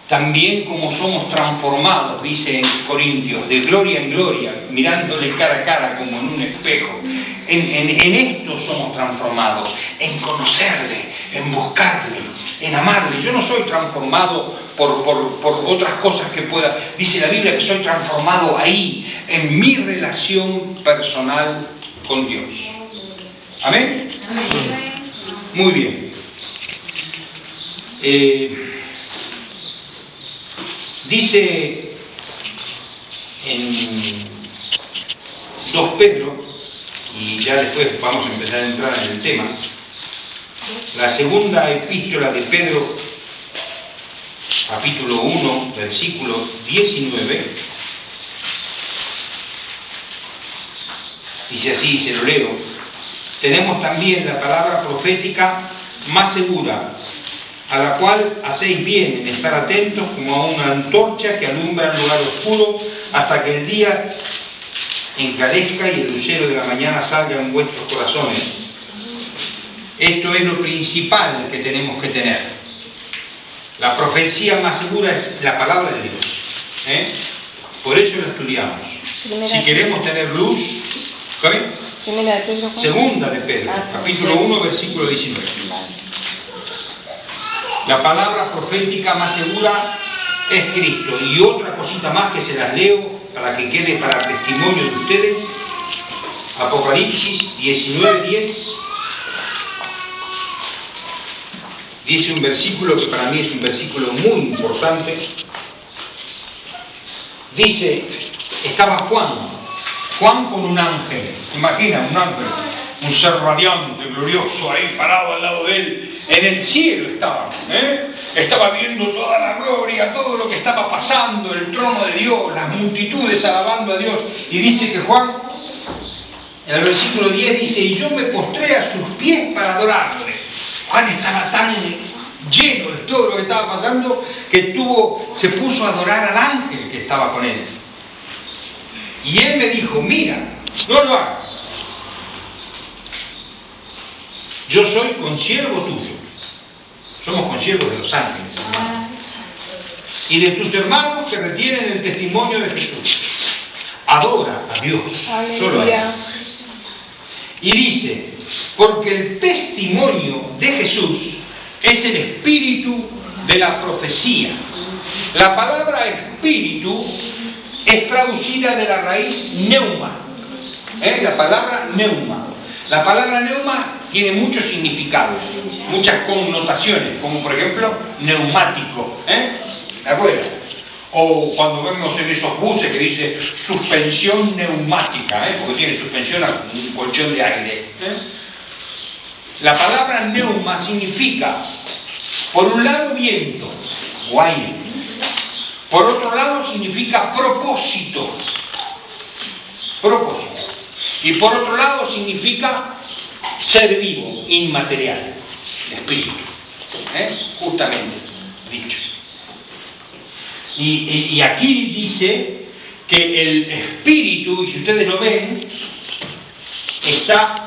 también como somos transformados, dice en Corintios, de gloria en gloria, mirándole cara a cara como en un espejo. En esto somos transformados, en conocerle, en buscarle, en amarle. Yo no soy transformado por otras cosas que pueda. Dice la Biblia que soy transformado ahí, en mi relación personal con Dios. ¿Amén? Amén. Muy bien. Dice en 2 Pedro, y ya después vamos a empezar a entrar en el tema, la segunda epístola de Pedro, capítulo 1, versículo 19, dice así, se lo leo: tenemos también la palabra profética más segura, a la cual hacéis bien en estar atentos como a una antorcha que alumbra el lugar oscuro, hasta que el día encrudezca y el lucero de la mañana salga en vuestros corazones. Esto es lo principal que tenemos que tener. La profecía más segura es la palabra de Dios. Por eso lo estudiamos. Si queremos tener luz, segunda de Pedro, capítulo 1, versículo 19. La palabra profética más segura es Cristo. Y otra cosita más que se las leo para que quede para testimonio de ustedes. Apocalipsis 19:10. Dice un versículo que para mí es un versículo muy importante. Dice, estaba Juan con un ángel. Imagina, un ángel, un ser radiante, glorioso, ahí parado al lado de él. En el cielo estaba, estaba viendo toda la gloria, todo lo que estaba pasando, el trono de Dios, las multitudes alabando a Dios. Y dice que Juan, en el versículo 10 dice, y yo me postré a sus pies para adorarle. Juan estaba tan lleno de todo lo que estaba pasando que se puso a adorar al ángel que estaba con él. Y él me dijo, mira, no lo hagas. Yo soy consiervo tuyo. Somos consiervos de los ángeles, hermanos. Y de tus hermanos que retienen el testimonio de Jesús. Adora a Dios. Solo a Dios. Y dice, porque el testimonio de Jesús es el espíritu de la profecía. La palabra espíritu es traducida de la raíz neuma. La palabra neuma. La palabra neuma tiene muchos significados, muchas connotaciones, como por ejemplo neumático. ¿De acuerdo? O cuando vemos en esos buses que dice suspensión neumática, porque tiene suspensión a un colchón de aire. La palabra neuma significa, por un lado, viento o aire. Por otro lado, significa propósito. Propósito. Y por otro lado, significa ser vivo, inmaterial. Espíritu. Justamente dicho. Y aquí dice que el espíritu, y si ustedes lo ven, está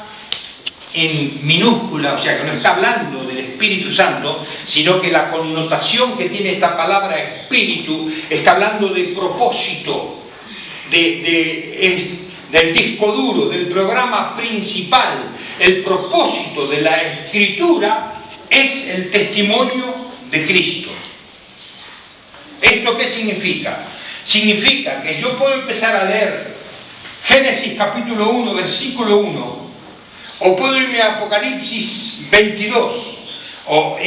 en minúscula, o sea que no está hablando del Espíritu Santo, sino que la connotación que tiene esta palabra espíritu está hablando de propósito, del disco duro, del programa principal. El propósito de la Escritura es el testimonio de Cristo. ¿Esto qué significa? Significa que yo puedo empezar a leer Génesis capítulo 1, versículo 1, o puedo irme a Apocalipsis 22, o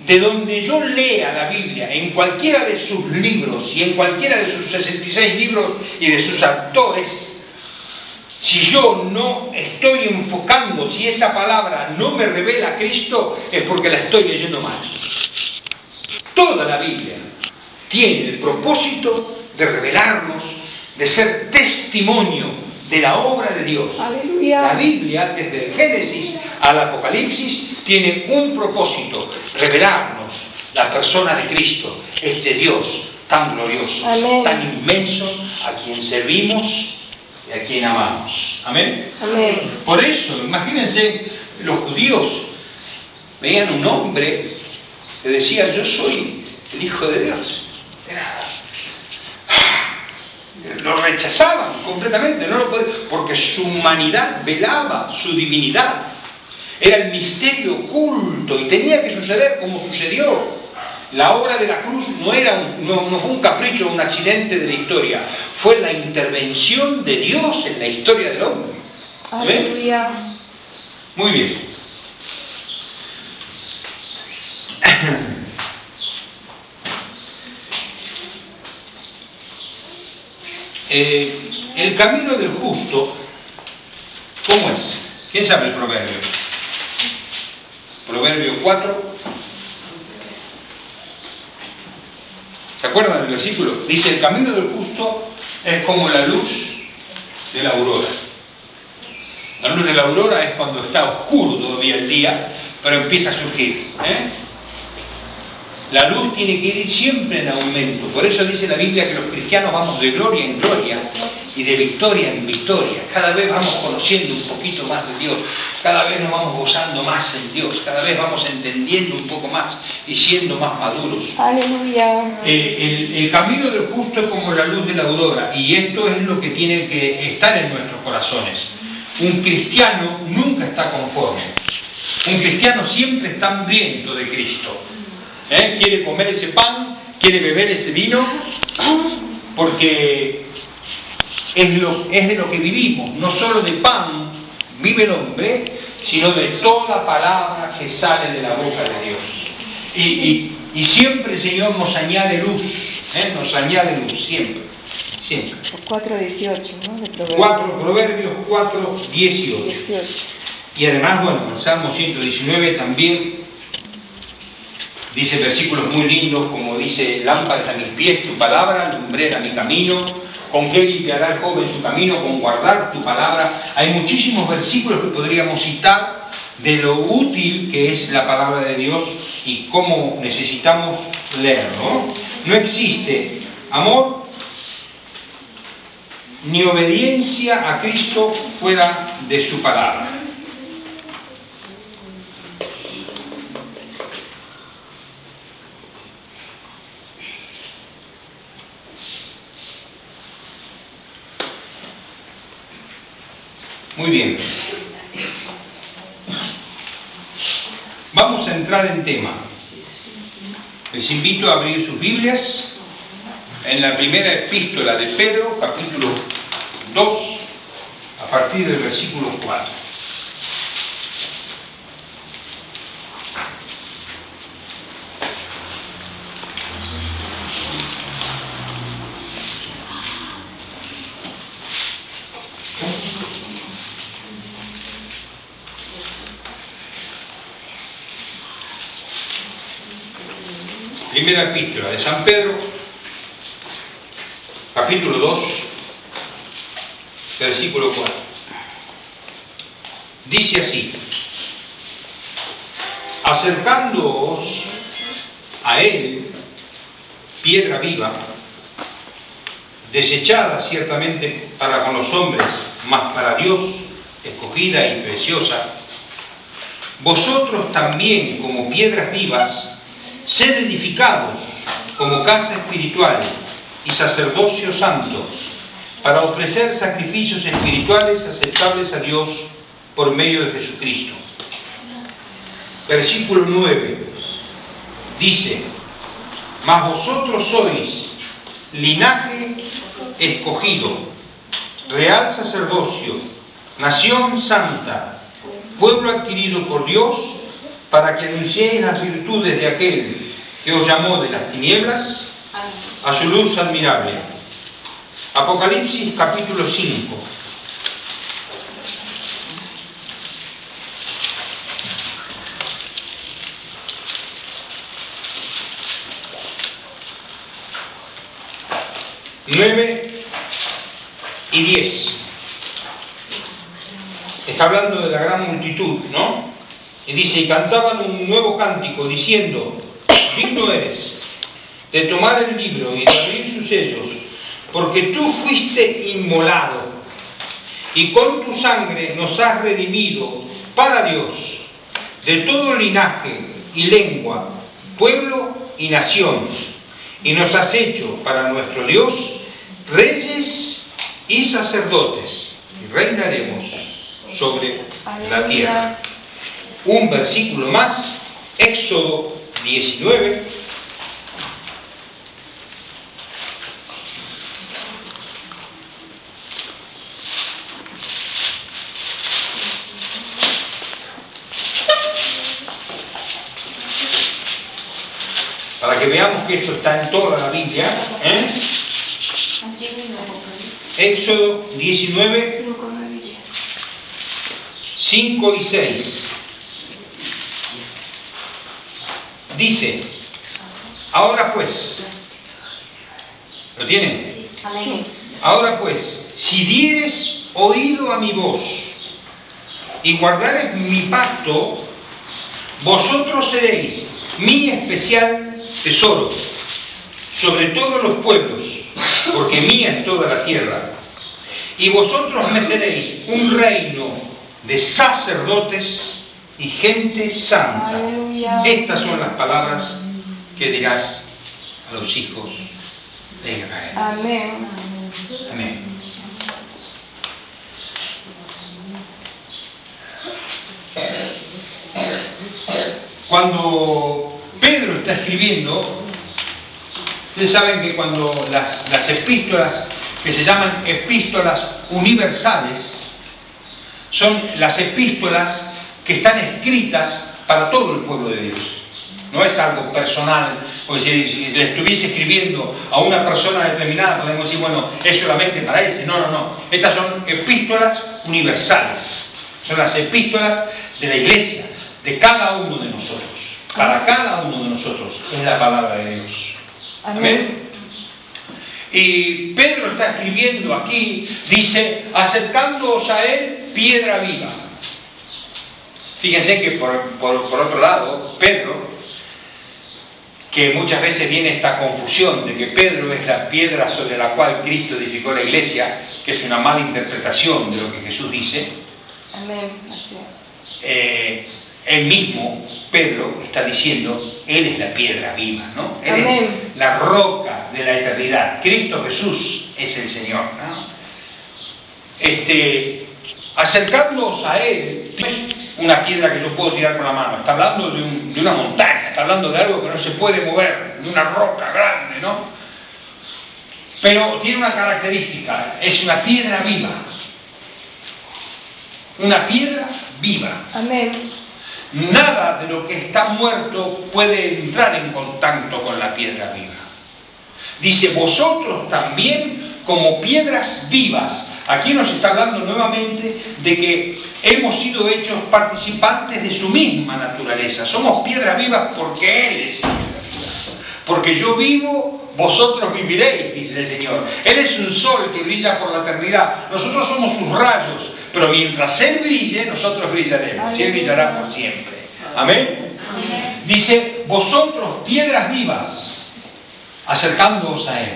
de donde yo lea la Biblia, en cualquiera de sus libros y en cualquiera de sus 66 libros y de sus autores, si yo no estoy enfocando, si esa palabra no me revela a Cristo, es porque la estoy leyendo mal. Toda la Biblia tiene el propósito de revelarnos, de ser testimonio de la obra de Dios. Aleluya. La Biblia, desde el Génesis al Apocalipsis, tiene un propósito: revelarnos la persona de Cristo, este Dios tan glorioso, amén, tan inmenso, a quien servimos y a quien amamos. ¿Amén? Amén. Por eso, imagínense, los judíos veían un hombre que decía, yo soy el Hijo de Dios. Lo rechazaban completamente, no lo podían, porque su humanidad velaba su divinidad. Era el misterio oculto y tenía que suceder como sucedió. La obra de la cruz no fue un capricho o un accidente de la historia, fue la intervención de Dios en la historia del hombre. Aleluya. Muy bien. El camino del justo, ¿cómo es? ¿Quién sabe el proverbio? Proverbio 4. ¿Se acuerdan del versículo? Dice, el camino del justo es como la luz de la aurora. La luz de la aurora es cuando está oscuro todavía el día, pero empieza a surgir. La luz tiene que ir siempre en aumento. Por eso dice la Biblia que los cristianos vamos de gloria en gloria y de victoria en victoria. Cada vez vamos conociendo un poquito más de Dios. Cada vez nos vamos gozando más en Dios. Cada vez vamos entendiendo un poco más y siendo más maduros. Aleluya. El camino del justo es como la luz de la aurora. Y esto es lo que tiene que estar en nuestros corazones. Un cristiano nunca está conforme. Un cristiano siempre está hambriento de Cristo. Quiere comer ese pan, quiere beber ese vino, porque es de lo que vivimos. No solo de pan vive el hombre, sino de toda palabra que sale de la boca de Dios. Y siempre el Señor nos añade luz, nos añade luz, siempre. 4:18, ¿no? De Proverbios. Proverbios 4:18. Y además, bueno, el Salmo 119 también dice versículos muy lindos, como dice: lámpara a mis pies tu palabra, lumbrera mi camino, con qué limpiará el joven su camino, con guardar tu palabra. Hay muchísimos versículos que podríamos citar de lo útil que es la palabra de Dios y cómo necesitamos leerlo. No existe amor ni obediencia a Cristo fuera de su palabra. Muy bien. Vamos a entrar en tema. Les invito a abrir sus Biblias en la primera epístola de Pedro, capítulo 2, a partir del versículo 4. Primera epístola de San Pedro, capítulo 2, versículo 4. Dice así: acercándoos a él, piedra viva, desechada ciertamente para con los hombres, mas para Dios escogida y preciosa, vosotros también, como piedras vivas, sed edificados como casa espiritual y sacerdocio santo, para ofrecer sacrificios espirituales aceptables a Dios por medio de Jesucristo. Versículo 9 dice: mas vosotros sois linaje escogido, real sacerdocio, nación santa, pueblo adquirido por Dios, para que anunciéis las virtudes de aquel que os llamó de las tinieblas a su luz admirable. Apocalipsis capítulo 5. Nueve y 10. Está hablando de la gran multitud, ¿no? Y dice: y cantaban un nuevo cántico diciendo: digno eres de tomar el libro y de abrir sus sellos, porque tú fuiste inmolado y con tu sangre nos has redimido para Dios de todo linaje y lengua, pueblo y nación, y nos has hecho para nuestro Dios reyes y sacerdotes, y reinaremos sobre la tierra. Un versículo más, Éxodo 19. Para que veamos que esto está en toda la Biblia. Éxodo 19, 5 y 6. Dice: ahora pues, ¿lo tienen? Ahora pues, si dieres oído a mi voz y guardares mi pacto, vosotros seréis mi especial tesoro sobre todos los pueblos, porque mía es toda la tierra. Y vosotros me tenéis un reino de sacerdotes y gente santa. Aleluya. Estas son las palabras que dirás a los hijos de Israel. Amén. Amén. Cuando Pedro está escribiendo, ustedes saben que cuando las epístolas, que se llaman epístolas universales, son las epístolas que están escritas para todo el pueblo de Dios. No es algo personal, porque si le estuviese escribiendo a una persona determinada, podemos decir, bueno, es solamente para ese. No. Estas son epístolas universales. Son las epístolas de la iglesia, de cada uno de nosotros. Para cada uno de nosotros es la palabra de Dios. Amén. Y Pedro está escribiendo aquí, dice, acercándoos a él, piedra viva. Fíjense que por otro lado, Pedro, que muchas veces viene esta confusión de que Pedro es la piedra sobre la cual Cristo edificó la iglesia, que es una mala interpretación de lo que Jesús dice. Amén. Así es. Él mismo, Pedro, está diciendo, Él es la piedra viva, ¿no? Él Amén. es la roca de la eternidad. Cristo Jesús es el Señor, ¿no? Acercándoos a Él, no es una piedra que yo puedo tirar con la mano, está hablando de una montaña, está hablando de algo que no se puede mover, de una roca grande, ¿no? Pero tiene una característica, es una piedra viva. Una piedra viva. Amén. Nada de lo que está muerto puede entrar en contacto con la piedra viva. Dice, vosotros también como piedras vivas. Aquí nos está hablando nuevamente de que hemos sido hechos participantes de su misma naturaleza. Somos piedras vivas porque Él es piedra viva. Porque yo vivo, vosotros viviréis, dice el Señor. Él es un sol que brilla por la eternidad. Nosotros somos sus rayos. Pero mientras Él brille, nosotros brillaremos. Y Él brillará por siempre. Amén. Amén. Dice, vosotros piedras vivas, acercándoos a Él.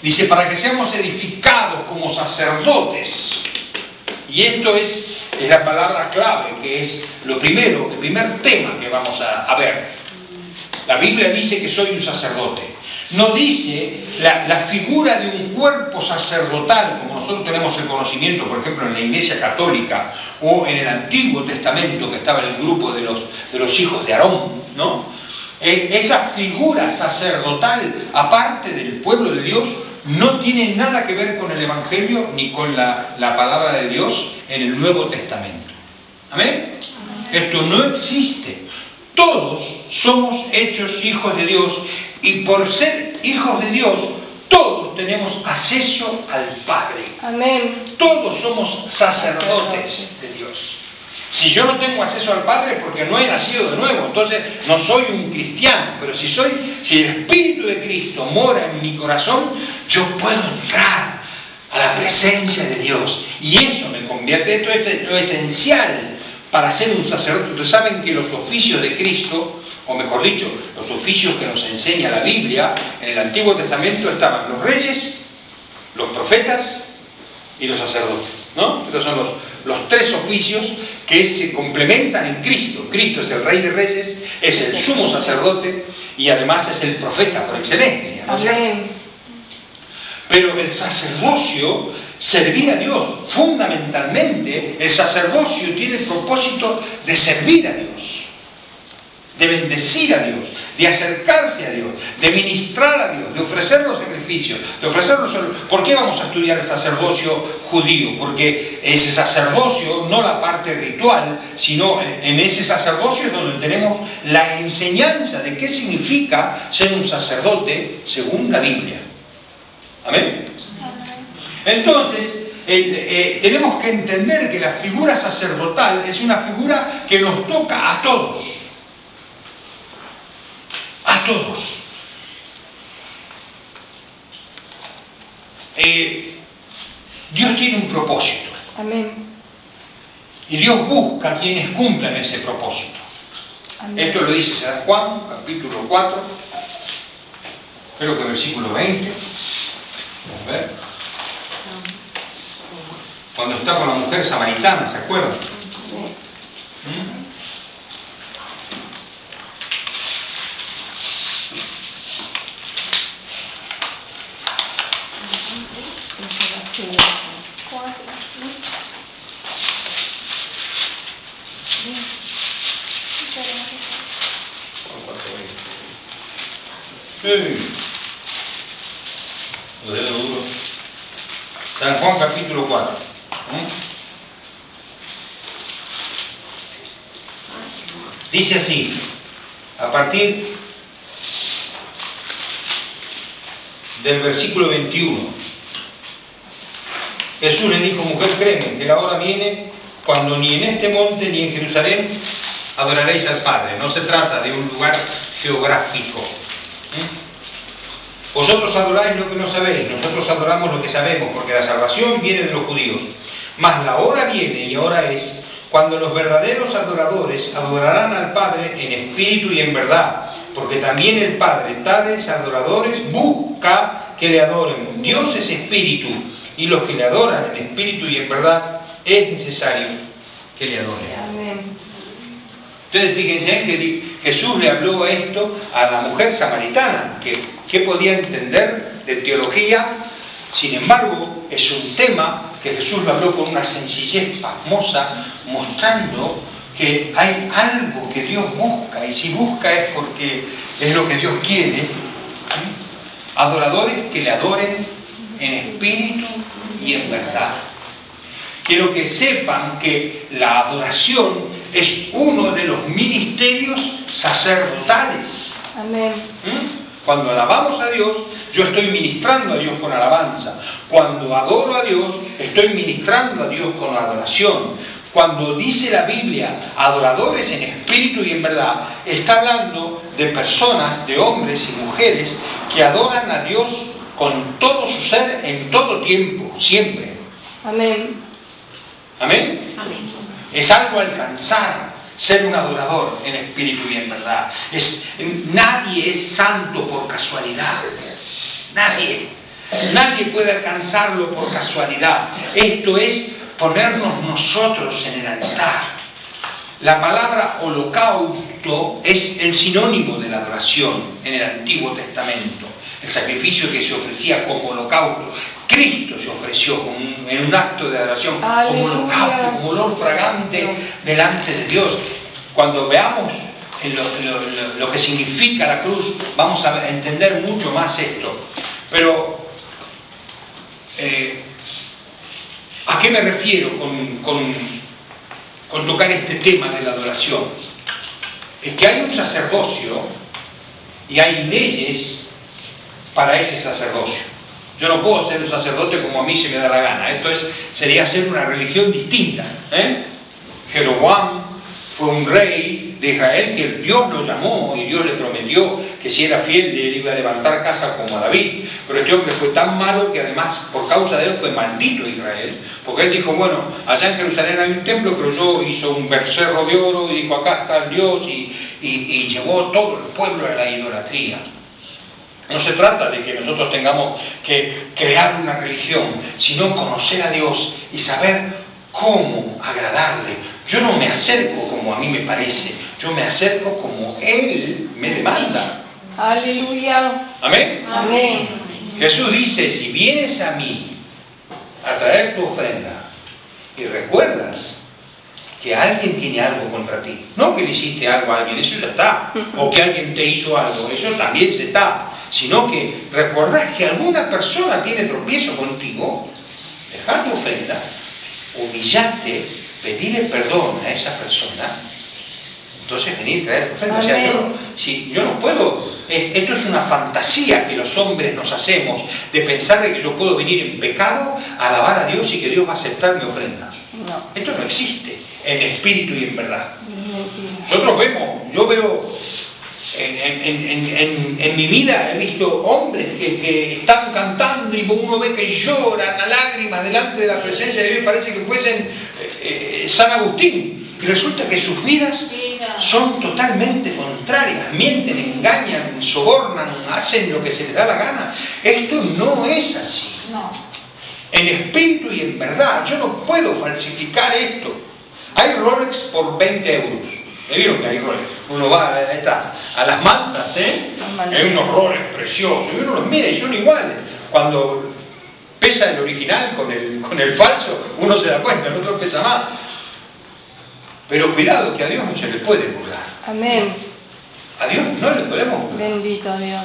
Dice, para que seamos edificados como sacerdotes. Y esto es la palabra clave, que es lo primero, el primer tema que vamos a ver. La Biblia dice que soy un sacerdote. No dice la figura de un cuerpo sacerdotal, como nosotros tenemos el conocimiento, por ejemplo, en la Iglesia Católica o en el Antiguo Testamento, que estaba en el grupo de los hijos de Aarón, ¿no? Esa figura sacerdotal, aparte del pueblo de Dios, no tiene nada que ver con el Evangelio ni con la palabra de Dios en el Nuevo Testamento. ¿Amén? Esto no existe. Todos somos hechos hijos de Dios. Y por ser hijos de Dios, todos tenemos acceso al Padre. Amén. Todos somos sacerdotes de Dios. Si yo no tengo acceso al Padre porque no he nacido de nuevo, entonces no soy un cristiano. Pero si el Espíritu de Cristo mora en mi corazón, yo puedo entrar a la presencia de Dios. Y eso me convierte, esto es lo esencial para ser un sacerdote. Ustedes saben que los oficios de Cristo, o mejor dicho, los oficios que nos enseña la Biblia, en el Antiguo Testamento estaban los reyes, los profetas y los sacerdotes, ¿no? Estos son los tres oficios que se complementan en Cristo. Cristo es el Rey de Reyes, es el sumo sacerdote y además es el profeta por excelencia, ¿no? Amén. Pero el sacerdocio, servir a Dios, fundamentalmente, el sacerdocio tiene el propósito de servir a Dios, de bendecir a Dios, de acercarse a Dios, de ministrar a Dios, de ofrecer los sacrificios, de ofrecer los... ¿Por qué vamos a estudiar el sacerdocio judío? Porque ese sacerdocio, no la parte ritual, sino en ese sacerdocio es donde tenemos la enseñanza de qué significa ser un sacerdote según la Biblia. ¿Amén? Entonces, tenemos que entender que la figura sacerdotal es una figura que nos toca a todos. A todos. Dios tiene un propósito. Amén. Y Dios busca a quienes cumplan ese propósito. Amén. Esto lo dice San Juan, capítulo 4, creo que versículo 20. A ver. Cuando está con la mujer samaritana, ¿se acuerdan? ¿Mm? Sí. Lo dedo duro. San Juan capítulo 4. Dice así, a partir del versículo 21. Jesús le dijo: mujer, créeme que la hora viene cuando ni en este monte ni en Jerusalén adoraréis al Padre. No se trata de un lugar geográfico. Vosotros adoráis lo que no sabéis, nosotros adoramos lo que sabemos, porque la salvación viene de los judíos. Mas la hora viene, y ahora es, cuando los verdaderos adoradores adorarán al Padre en espíritu y en verdad, porque también el Padre, tales adoradores, busca que le adoren. Dios es espíritu, y los que le adoran en espíritu y en verdad, es necesario que le adoren. Amén. Entonces fíjense que Jesús le habló esto a la mujer samaritana, que podía entender de teología. Sin embargo, es un tema que Jesús lo habló con una sencillez pasmosa, mostrando que hay algo que Dios busca, y si busca es porque es lo que Dios quiere. Adoradores que le adoren en espíritu y en verdad. Quiero que sepan que la adoración es uno de los ministerios sacerdotales. Amén. Cuando alabamos a Dios, yo estoy ministrando a Dios con alabanza. Cuando adoro a Dios, estoy ministrando a Dios con adoración. Cuando dice la Biblia, adoradores en espíritu y en verdad, está hablando de personas, de hombres y mujeres que adoran a Dios con todo su ser, en todo tiempo, siempre. Amén. ¿Amén? Amén. Es algo alcanzar, ser un adorador en espíritu y en verdad. Nadie es santo por casualidad. Nadie puede alcanzarlo por casualidad. Esto es ponernos nosotros en el altar. La palabra holocausto es el sinónimo de la adoración en el Antiguo Testamento. El sacrificio que se ofrecía como holocausto. Cristo se ofreció en un acto de adoración como holocausto, como olor fragante delante de Dios. Cuando veamos lo que significa la cruz, vamos a entender mucho más esto. Pero, ¿a qué me refiero con tocar este tema de la adoración? Es que hay un sacerdocio y hay leyes para ese sacerdocio. Yo no puedo ser un sacerdote como a mí se me da la gana. Esto sería ser una religión distinta. Jeroboam fue un rey de Israel que Dios lo llamó y Dios le prometió que si era fiel él iba a levantar casa como a David. Pero este hombre fue tan malo que además por causa de él fue maldito Israel, porque él dijo: bueno, allá en Jerusalén hay un templo, pero yo hizo un becerro de oro y dijo: acá está el Dios, y llevó todo el pueblo a la idolatría. No se trata de que nosotros tengamos que crear una religión, sino conocer a Dios y saber cómo agradarle. Yo no me acerco como a mí me parece, yo me acerco como Él me demanda. Aleluya. ¿Amén? Amén. Jesús dice: si vienes a mí a traer tu ofrenda y recuerdas que alguien tiene algo contra ti, no que le hiciste algo a alguien, eso ya está, o que alguien te hizo algo, eso también se está, sino que recordás que alguna persona tiene tropiezo contigo, dejá tu ofrenda, humillate, pedirle perdón a esa persona, entonces venir a traer tu ofrenda. O sea, yo no puedo, esto es una fantasía que los hombres nos hacemos, de pensar de que yo puedo venir en pecado a alabar a Dios y que Dios va a aceptar mi ofrenda. No. Esto no existe en espíritu y en verdad. Mentira. Nosotros yo veo en mi vida, he visto hombres que están cantando y uno ve que lloran a lágrimas delante de la presencia de Dios, parece que fuesen San Agustín, y resulta que sus vidas son totalmente contrarias, mienten, engañan, sobornan, hacen lo que se les da la gana. Esto no es así. No. En espíritu y en verdad, yo no puedo falsificar esto. Hay Rolex por 20 euros. ¿Me vieron que hay Rolex? Uno va a las mantas, hay unos Rolex preciosos, y uno los mira y son iguales. Cuando pesa el original con el falso, uno se da cuenta, el otro pesa más. Pero cuidado, que a Dios no se le puede burlar. Amén. A Dios no le podemos burlar. Bendito Dios.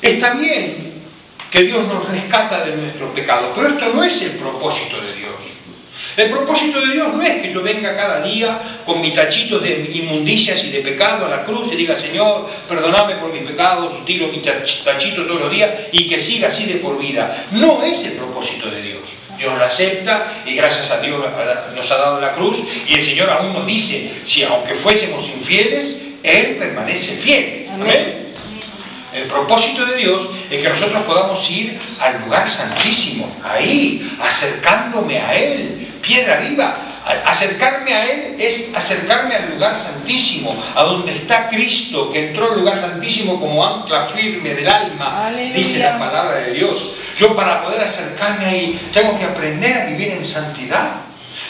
Está bien que Dios nos rescata de nuestros pecados, pero esto no es el propósito de Dios. El propósito de Dios no es que yo venga cada día con mi tachito de inmundicias y de pecado a la cruz y diga, Señor, perdóname por mis pecados, y tiro mi tachito todos los días y que siga así de por vida. No es el propósito de Dios. Dios lo acepta y gracias a Dios nos ha dado la cruz y el Señor aún nos dice, si aunque fuésemos infieles, Él permanece fiel. ¿Amén? El propósito de Dios es que nosotros podamos ir al lugar santísimo, ahí, acercándome a Él, piedra viva. Acercarme a Él es acercarme al lugar santísimo, a donde está Cristo, que entró al lugar santísimo como ancla firme del alma, dice la palabra de Dios. Yo para poder acercarme ahí tengo que aprender a vivir en santidad.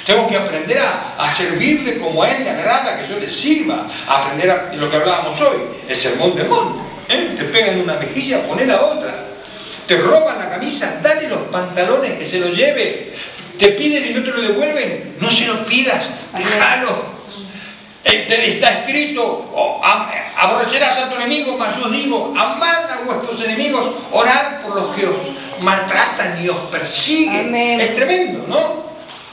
Tengo que aprender a servirle como a Él le agrada que yo le sirva. A aprender a lo que hablábamos hoy, el sermón del monte. Te pegan una mejilla, poné la otra. Te roban la camisa, dale los pantalones que se los lleve. Te piden y no te lo devuelven, no se lo pidas, déjalo. Está escrito, aborrecerás a tu enemigo, mas yo digo, amad a vuestros enemigos, orad por los que os maltratan y os persiguen. Amén. Es tremendo, ¿no?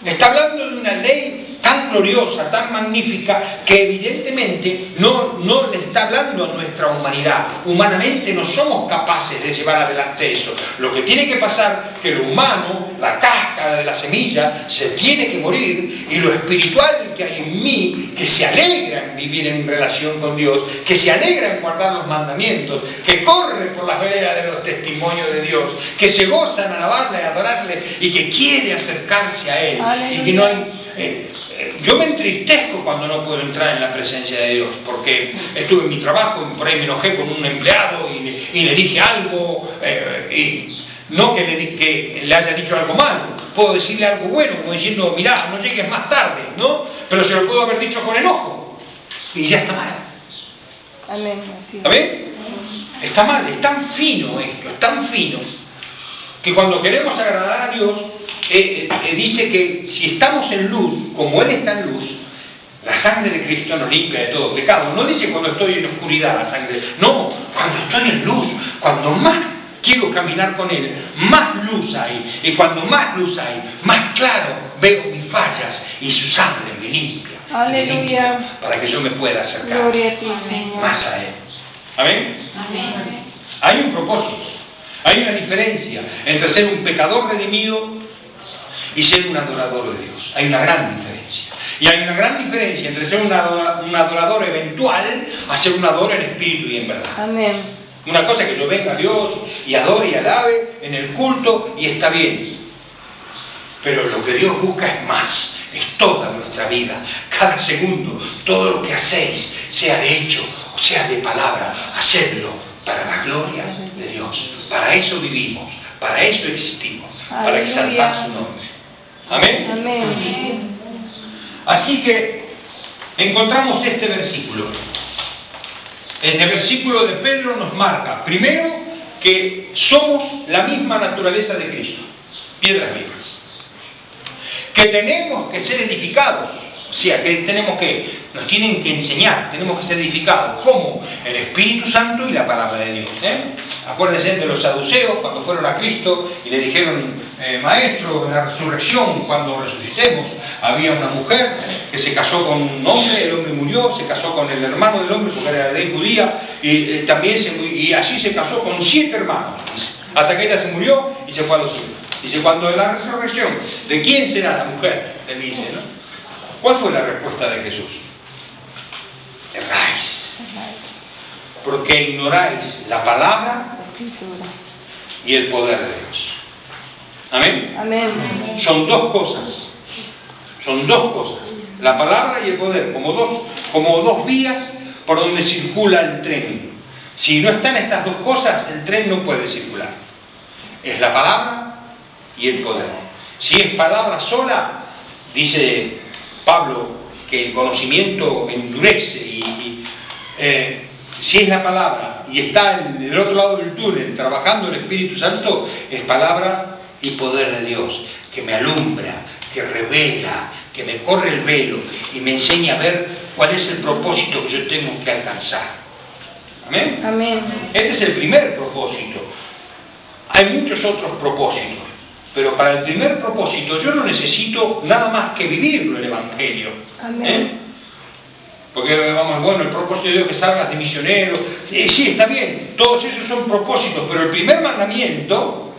Está hablando de una ley tan gloriosa, tan magnífica, que evidentemente no le está hablando a nuestra humanidad. Humanamente no somos capaces de llevar adelante eso. Lo que tiene que pasar es que lo humano, la cáscara de la semilla, se tiene que morir, y lo espiritual que hay en mí, que se alegra en vivir en relación con Dios, que se alegra en guardar los mandamientos, que corre por las veredas de los testimonios de Dios, que se goza en alabarle y adorarle, y que quiere acercarse a Él. Aleluya. Y que no hay... yo me entristezco cuando no puedo entrar en la presencia de Dios, porque estuve en mi trabajo y por ahí me enojé con un empleado y le dije algo, y no que le haya dicho algo malo, puedo decirle algo bueno, como diciendo, mirá, no llegues más tarde, ¿no? Pero se lo puedo haber dicho con enojo, y ya está mal. Amén. ¿Sabes? Está mal, es tan fino esto, es tan fino, que cuando queremos agradar a Dios, dice que si estamos en luz, como Él está en luz, la sangre de Cristo nos limpia de todo pecado. No dice cuando estoy en oscuridad la sangre, no, cuando estoy en luz, cuando más quiero caminar con Él, más luz hay, y cuando más luz hay, más claro veo mis fallas y su sangre me limpia. Aleluya. Me limpia para que yo me pueda acercar Gloria a ti, Señor. más a Él. ¿Amén? Amén. Hay un propósito, hay una diferencia entre ser un pecador redimido y ser un adorador de Dios. Hay una gran diferencia. Y hay una gran diferencia entre ser un adorador eventual a ser un adorador en espíritu y en verdad. Amén. Una cosa es que yo venga a Dios y adore y alabe en el culto y está bien. Pero lo que Dios busca es más, es toda nuestra vida, cada segundo, todo lo que hacéis, sea de hecho o sea de palabra, hacedlo para la gloria de Dios. Para eso vivimos, para eso existimos, para exaltar su nombre. Amén. Amén. Así que encontramos este versículo. Este versículo de Pedro nos marca, primero, que somos la misma naturaleza de Cristo, piedras vivas. Que tenemos que ser edificados, o sea, que nos tienen que enseñar, tenemos que ser edificados. ¿Cómo? El Espíritu Santo y la palabra de Dios. Acuérdense de los saduceos cuando fueron a Cristo y le dijeron, maestro, en la resurrección, cuando resucitemos, había una mujer que se casó con un hombre, el hombre murió, se casó con el hermano del hombre porque era de ley judía, y así se casó con 7 hermanos, hasta que ella se murió y se fue a los cielos. Dice, cuando en la resurrección, ¿de quién será la mujer? Le dice, ¿no? ¿Cuál fue la respuesta de Jesús? Erráis, porque ignoráis la palabra y el poder de Dios. ¿Amén? Amén. Son dos cosas. Son dos cosas. La palabra y el poder, como dos como dos vías por donde circula el tren. Si no están estas dos cosas, el tren no puede circular. Es la palabra y el poder. Si es palabra sola, dice Pablo que el conocimiento endurece si es la palabra y está del otro lado del túnel trabajando el Espíritu Santo, es palabra y poder de Dios, que me alumbra, que revela, que me corre el velo y me enseña a ver cuál es el propósito que yo tengo que alcanzar. ¿Amén? Amén. Este es el primer propósito. Hay muchos otros propósitos, pero para el primer propósito yo no necesito nada más que vivirlo el Evangelio. Amén. Porque vamos, bueno, el propósito de Dios que salgas de misionero, sí, está bien, todos esos son propósitos, pero el primer mandamiento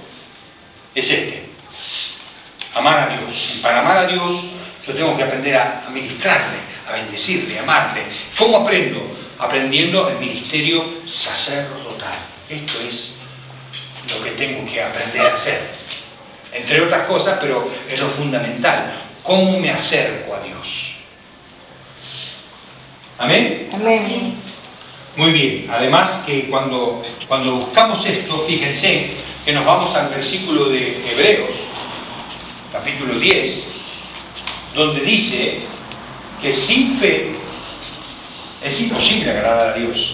es este: amar a Dios. Y para amar a Dios yo tengo que aprender a ministrarle, a bendecirle, a amarle. ¿Cómo aprendo? Aprendiendo el ministerio sacerdotal. Esto es lo que tengo que aprender a hacer, entre otras cosas, pero es lo fundamental. ¿Cómo me acerco a Dios? ¿Amén? Amén. Muy bien. Además que cuando buscamos esto, fíjense que nos vamos al versículo de Hebreos, capítulo 10, donde dice que sin fe es imposible agradar a Dios.